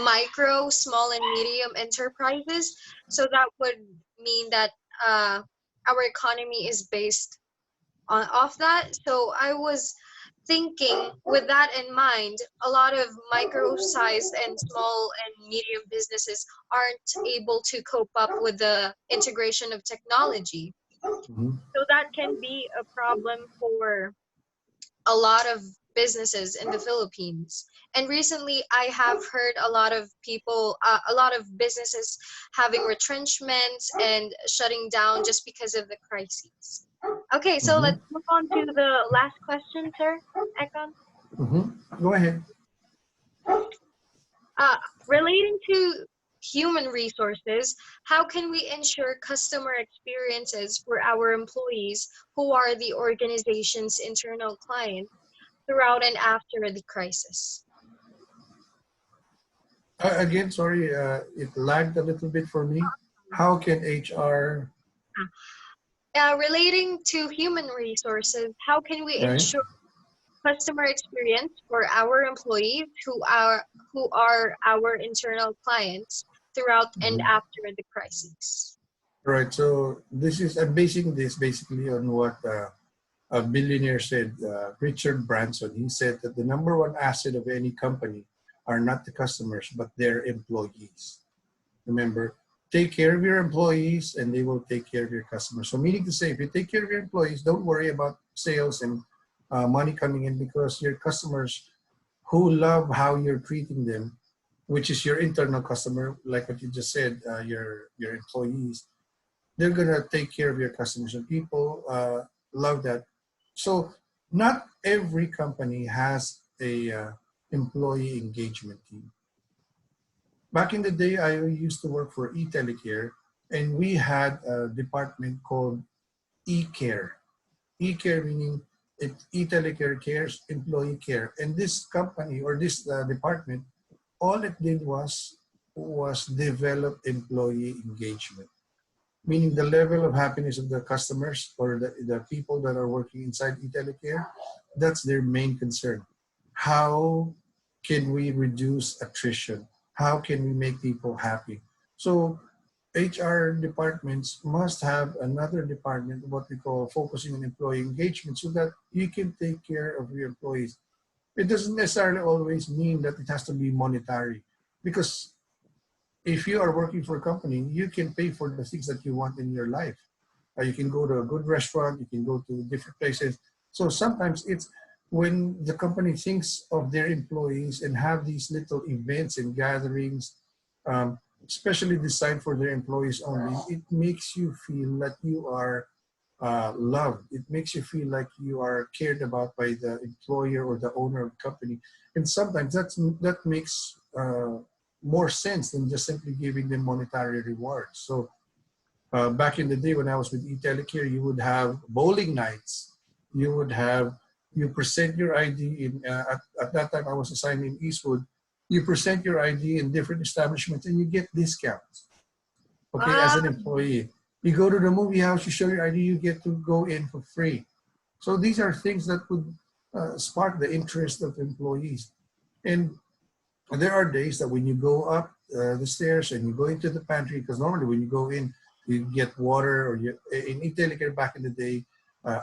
Speaker 2: micro, small, and medium enterprises. So that would mean that our economy is based on off that. So I was thinking, with that in mind, a lot of micro-sized and small and medium businesses aren't able to cope up with the integration of technology.
Speaker 3: Mhm.
Speaker 2: So that can be a problem for a lot of businesses in the Philippines. And recently, I have heard a lot of people, a lot of businesses having retrenchments and shutting down just because of the crises. Okay, so let's
Speaker 3: Mhm.
Speaker 2: move on to the last question, sir, Echkon.
Speaker 3: Mhm. Go ahead.
Speaker 2: Uh, Relating to human resources, how can we ensure customer experiences for our employees who are the organization's internal clients throughout and after the crisis?
Speaker 3: Again, sorry, it lagged a little bit for me. How can HR,
Speaker 2: Relating to human resources, how can we
Speaker 3: right?
Speaker 2: ensure customer experience for our employees who are our internal clients throughout and
Speaker 3: Mhm.
Speaker 2: after the crisis?
Speaker 3: Right. So this is I'm basing this basically on what a billionaire said, Richard Branson. He said that the number one asset of any company are not the customers, but their employees. Remember, take care of your employees and they will take care of your customers. So meaning to say, if you take care of your employees, don't worry about sales and money coming in, because your customers who love how you're treating them, which is your internal customer, like what you just said, your employees, they're gonna take care of your customers, and people love that. So not every company has a employee engagement team. Back in the day, I used to work for eTelecare, and we had a department called eCare. eCare meaning it eTelecare cares employee care, and this company or this department, all it did was develop employee engagement, meaning the level of happiness of the customers or the people that are working inside eTelecare. That's their main concern. How can we reduce attrition? How can we make people happy? So HR departments must have another department, what we call focusing on employee engagement, so that you can take care of your employees. It doesn't necessarily always mean that it has to be monetary, because if you are working for a company, you can pay for the things that you want in your life. You can go to a good restaurant, you can go to different places. So sometimes it's when the company thinks of their employees and have these little events and gatherings, um, especially designed for their employees only, it makes you feel that you are loved. It makes you feel like you are cared about by the employer or the owner of the company. And sometimes that makes more sense than just simply giving them monetary rewards. So back in the day when I was with eTelecare, you would have bowling nights. You would have you present your ID in at that time I was assigned in Eastwood. You present your ID in different establishments and you get discounts. Okay, as
Speaker 2: Wow.
Speaker 3: an employee, you go to the movie house, you show your ID, you get to go in for free. So these are things that would spark the interest of employees. And there are days that when you go up the stairs and you go into the pantry, because normally when you go in, you get water, or you, in Italy back in the day,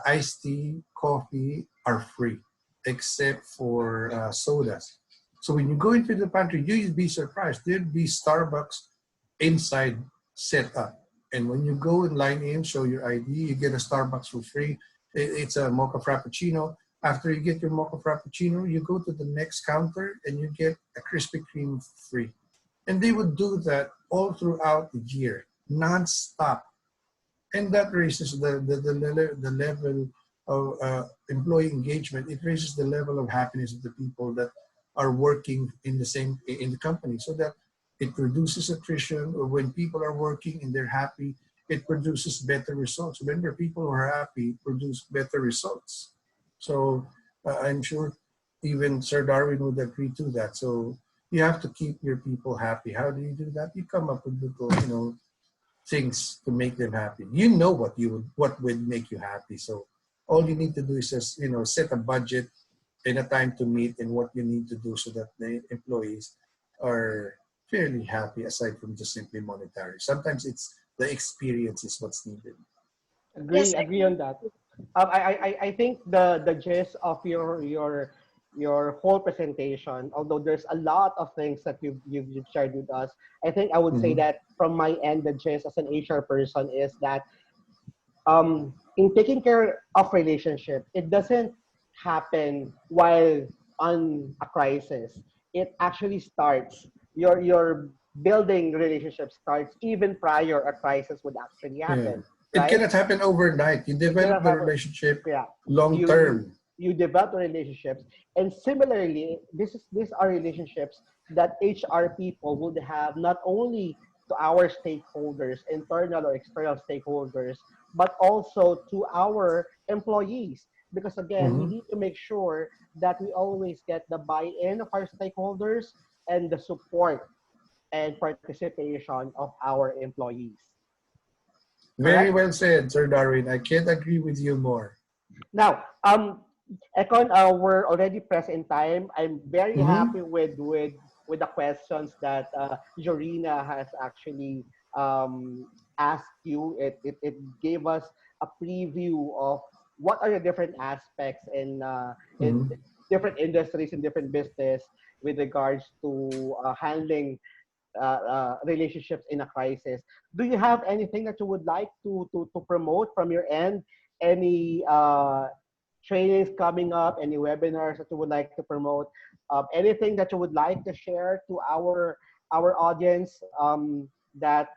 Speaker 3: iced tea, coffee are free, except for sodas. So when you go into the pantry, you'd be surprised. There'd be Starbucks inside set up. And when you go and line in, show your ID, you get a Starbucks for free. It's a mocha frappuccino. After you get your mocha frappuccino, you go to the next counter and you get a Krispy Kreme free. And they would do that all throughout the year, non-stop. And that raises the level of employee engagement. It raises the level of happiness of the people that are working in the same in the company, so that it reduces attrition. Or when people are working and they're happy, it produces better results. Remember, people who are happy produce better results. So I'm sure even Sir Darwin would agree to that. So you have to keep your people happy. How do you do that? You come up with little, things to make them happy. You know what would make you happy. So all you need to do is just set a budget and a time to meet and what you need to do so that the employees are fairly happy aside from just simply monetary. Sometimes it's the experience is what's needed.
Speaker 2: Yes,
Speaker 1: Agree on that. I think the gist of your whole presentation, although there's a lot of things that you've shared with us, I think I would say
Speaker 3: Mm-hmm.
Speaker 1: that from my end, the gist as an HR person is that in taking care of relationship, it doesn't happen while on a crisis. It actually starts your building relationship starts even prior a crisis would actually
Speaker 3: Yeah.
Speaker 1: happen,
Speaker 3: It
Speaker 1: right?
Speaker 3: cannot happen overnight. You
Speaker 1: It
Speaker 3: develop
Speaker 1: cannot
Speaker 3: the
Speaker 1: happen.
Speaker 3: relationship
Speaker 1: Yeah,
Speaker 3: long
Speaker 1: you
Speaker 3: term.
Speaker 1: you develop relationships, and similarly, these are relationships that HR people would have not only to our stakeholders, internal or external stakeholders, but also to our employees. Because again, we
Speaker 3: Mm-hmm.
Speaker 1: need to make sure that we always get the buy-in of our stakeholders and the support. and participation of our employees.
Speaker 3: Very
Speaker 1: Correct?
Speaker 3: well said, Sir Darwin. I can't agree with you more.
Speaker 1: Now, Econ, we're already pressed in time. I'm very
Speaker 3: Mm-hmm.
Speaker 1: happy with the questions that Jorina has actually asked you. It gave us a preview of what are the different aspects in
Speaker 3: Mm-hmm.
Speaker 1: different industries and different business with regards to handling relationships in a crisis. Do you have anything that you would like to promote from your end? Any trainings coming up, any webinars that you would like to promote, anything that you would like to share to our audience that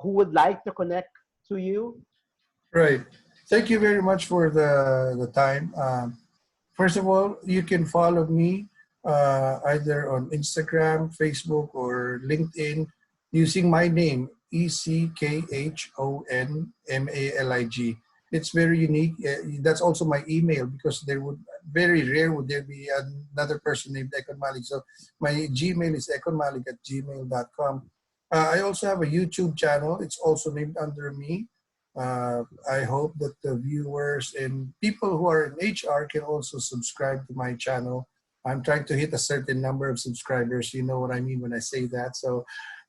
Speaker 1: who would like to connect to you?
Speaker 3: Right. Thank you very much for the time. First of all, you can follow me either on Instagram, Facebook, or LinkedIn using my name, Ekhonmalig. It's very unique. That's also my email because there would very rare would there be another person named Echon Malik. So my Gmail is ekhonmalik@gmail.com. I also have a YouTube channel. It's also named under me. I hope that the viewers and people who are in HR can also subscribe to my channel. I'm trying to hit a certain number of subscribers. You know what I mean when I say that. So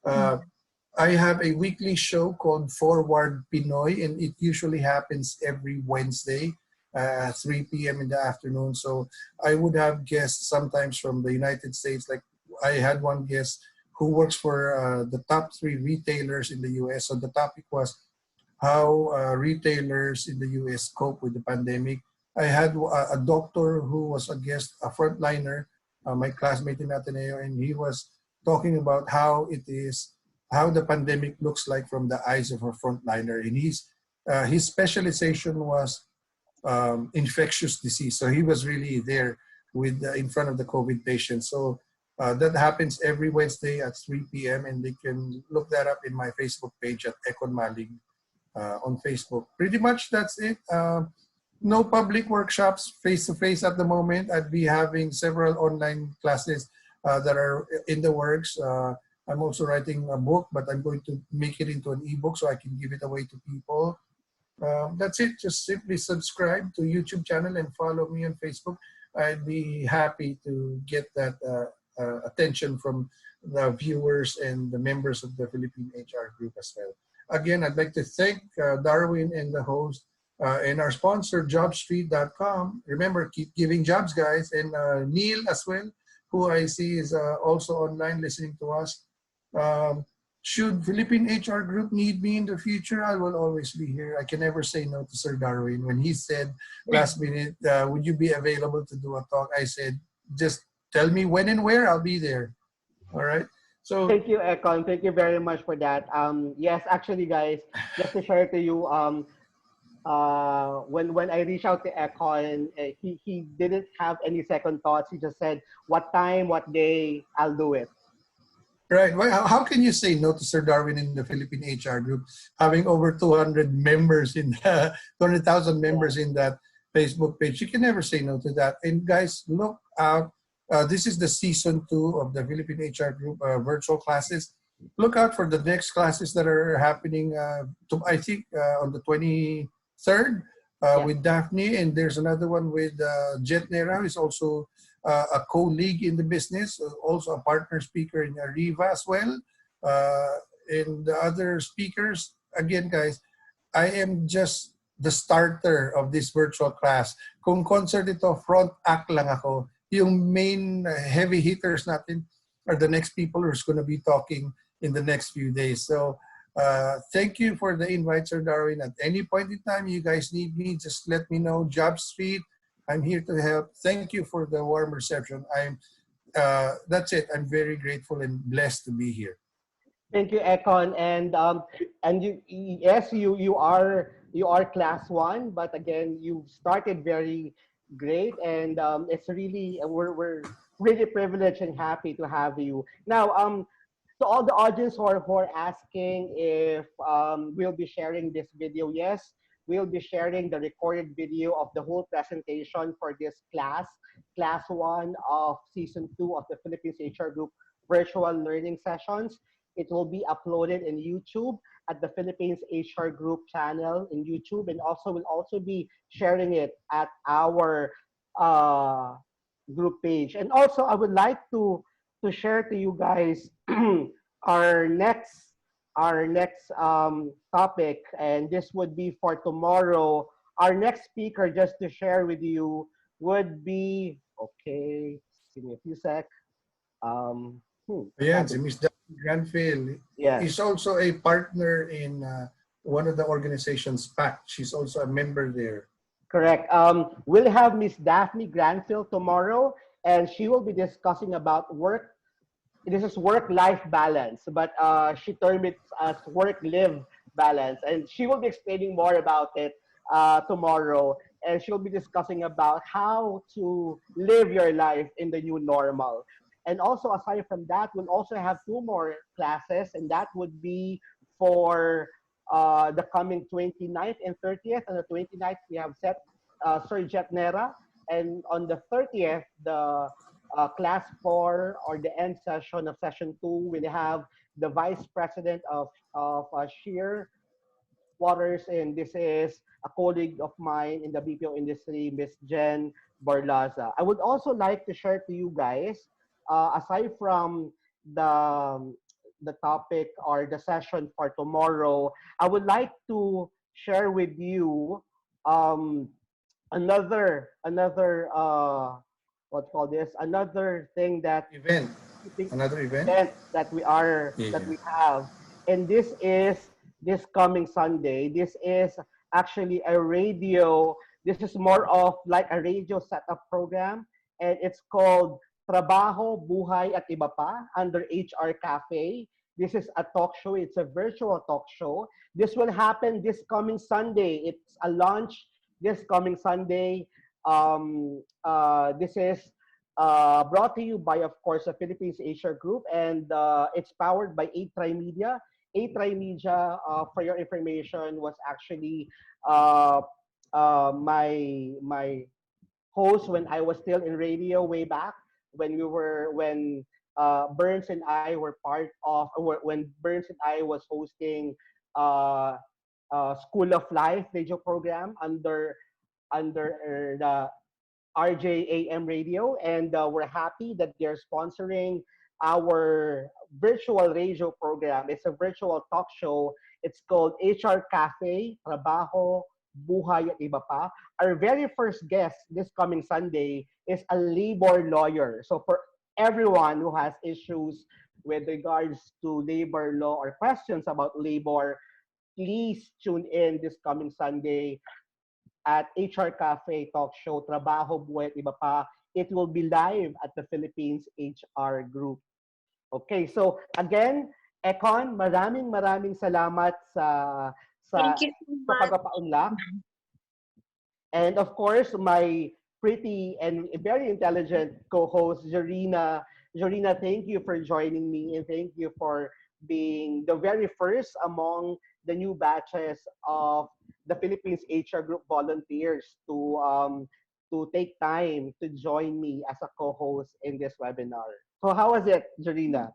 Speaker 3: uh, I have a weekly show called Forward Pinoy, and it usually happens every Wednesday, 3 p.m. in the afternoon. So I would have guests sometimes from the United States. Like I had one guest who works for the top three retailers in the US. So the topic was how retailers in the US cope with the pandemic. I had a doctor who was a guest, a frontliner, my classmate in Ateneo, and he was talking about how it is, how the pandemic looks like from the eyes of a frontliner. And his specialization was infectious disease. So he was really there with in front of the COVID patients. So that happens every Wednesday at 3 p.m. and they can look that up in my Facebook page at Echon Malig on Facebook. Pretty much that's it. No public workshops face to face at the moment. I'd be having several online classes that are in the works. I'm also writing a book, but I'm going to make it into an ebook so I can give it away to people. That's it. Just simply subscribe to YouTube channel and follow me on Facebook. I'd be happy to get that attention from the viewers and the members of the Philippine HR group as well. Again, I'd like to thank Darwin and the host and our sponsor, jobstreet.com. Remember, keep giving jobs, guys. And Neil as well, who I see is also online listening to us. Um, should Philippine HR Group need me in the future, I will always be here. I can never say no to Sir Darwin. When he said last minute, would you be available to do a talk? I said, just tell me when and where, I'll be there. All right. So,
Speaker 1: Thank you, Econ. Thank you very much for that. Yes, actually, guys, just to share to you, when I reached out to Econ, he didn't have any second thoughts. He just said, "What time, what day, I'll do it."
Speaker 3: right. Well, how can you say no to Sir Darwin in the Philippine HR Group, having over 200 members in 200,000
Speaker 1: Yeah.
Speaker 3: members in that Facebook page? You can never say no to that. And guys, look out. This is the season 2 of the Philippine HR Group virtual classes. Look out for the next classes that are happening. I think on the 23rd
Speaker 1: Yes.
Speaker 3: with Daphne, and there's another one with Jet Nera, who is also a co-league in the business, also a partner speaker in Arriva as well. Uh, and the other speakers, again, guys, I am just the starter of this virtual class. Kung concert ito, front act lang ako. Yung main heavy hitters natin are the next people who's going to be talking in the next few days. So thank you for the invite, Sir Darwin. At any point in time you guys need me, just let me know. Job Street, I'm here to help. Thank you for the warm reception. That's it. I'm very grateful and blessed to be here.
Speaker 1: Thank you, Econ. And yes, you are class one, but again, you started very great, and it's really we're really privileged and happy to have you. Now, to all the audience who are asking if we'll be sharing this video, yes, we'll be sharing the recorded video of the whole presentation for this class one of season 2 of the Philippines HR Group virtual learning sessions. It will be uploaded in YouTube at the Philippines HR Group channel in YouTube, and also will also be sharing it at our uh, group page. And also, I would like to share to you guys our next topic, and this would be for tomorrow. Our next speaker, just to share with you, would be okay. Give me a few sec. What
Speaker 3: Ayan, si
Speaker 1: happened?
Speaker 3: Miss Daphne Granville
Speaker 1: Yes,
Speaker 3: is also a partner in one of the organizations, PAC. She's also a member there.
Speaker 1: correct. We'll have Miss Daphne Granfield tomorrow, and she will be discussing about work. This is work-life balance, but she termed it as work-live balance, and she will be explaining more about it tomorrow. And she'll be discussing about how to live your life in the new normal. And also, aside from that, we'll also have two more classes, and that would be for the coming 29th and 30th. On the 29th, we have set Sir Jet Nera, and on the 30th, the class 4 or the end session of session 2, we have the vice president of Sheer Waters, and this is a colleague of mine in the BPO industry, Miss Jen Barlaza. I would also like to share to you guys, aside from the the topic or the session for tomorrow, I would like to share with you um, another what call this another thing that
Speaker 3: Event.
Speaker 1: keeping
Speaker 3: Another event?
Speaker 1: event that
Speaker 3: Yeah.
Speaker 1: we have, and this is this coming Sunday. This is actually a radio. This is more of like a radio setup program, and it's called Trabaho, Buhay at Iba Pa under HR Cafe. This is a talk show. It's a virtual talk show. This will happen this coming Sunday. It's a launch this coming Sunday. This is brought to you by, of course, the Philippines Asia Group, and it's powered by 8 Media. 8 Media, for your information, was actually uh, my host when I was still in radio way back when Burns and I were part of when Burns and I was hosting uh, School of Life radio program under the RJAM Radio, and we're happy that they're sponsoring our virtual radio program. It's a virtual talk show. It's called HR Cafe, Trabaho, Buhay at Iba Pa. Our very first guest this coming Sunday is a labor lawyer. So for everyone who has issues with regards to labor law or questions about labor, please tune in this coming Sunday at HR Cafe Talk Show, Trabaho, Buhay at Iba Pa. It will be live at the Philippines HR Group. Okay, so again, Echkon, maraming salamat
Speaker 2: Thank
Speaker 1: sa
Speaker 2: you so
Speaker 1: sa
Speaker 2: much.
Speaker 1: pagpapaunlak. And of course, my pretty and very intelligent co-host, Jorina. Jorina, thank you for joining me, and thank you for being the very first among the new batches of the Philippines HR Group volunteers to take time to join me as a co-host in this webinar. So how was it, Jorina?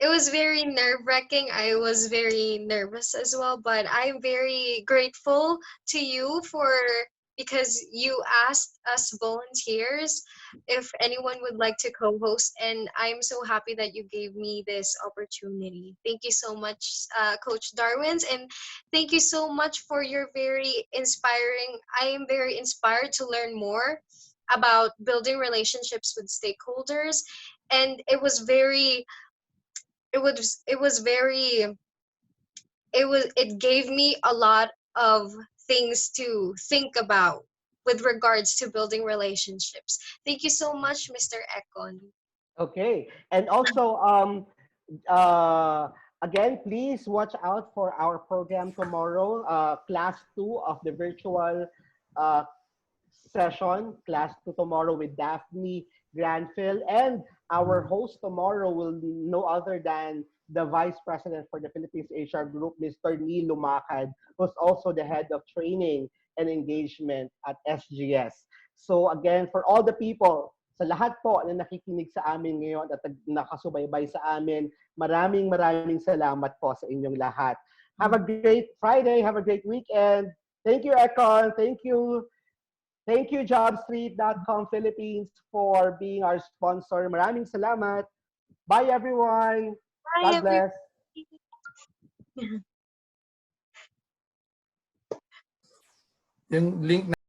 Speaker 2: It was very nerve-wracking. I was very nervous as well, but I'm very grateful to you for because you asked us volunteers if anyone would like to co-host, and I'm so happy that you gave me this opportunity. Thank you so much, Coach Darwins, and thank you so much for your very inspiring. I am very inspired to learn more about building relationships with stakeholders, and it was very it gave me a lot of things to think about with regards to building relationships. Thank you so much, Mr. Ekon.
Speaker 1: Okay. And also, uh, again, please watch out for our program tomorrow, class 2 of the virtual uh, session, class 2 tomorrow with Daphne Granfield. And our host tomorrow will be no other than the Vice President for the Philippines HR Group, Mr. Neil Lumakad, who's also the Head of Training and Engagement at SGS. So again, for all the people sa lahat po na nakikinig sa amin ngayon at nakasubaybay sa amin, maraming salamat po sa inyong lahat. Have a great Friday. Have a great weekend. Thank you, Echkon. Thank you. Thank you, JobStreet.com Philippines, for being our sponsor. Maraming salamat. Bye, everyone.
Speaker 2: Bye,
Speaker 1: God bless.
Speaker 2: everybody.
Speaker 3: Yung link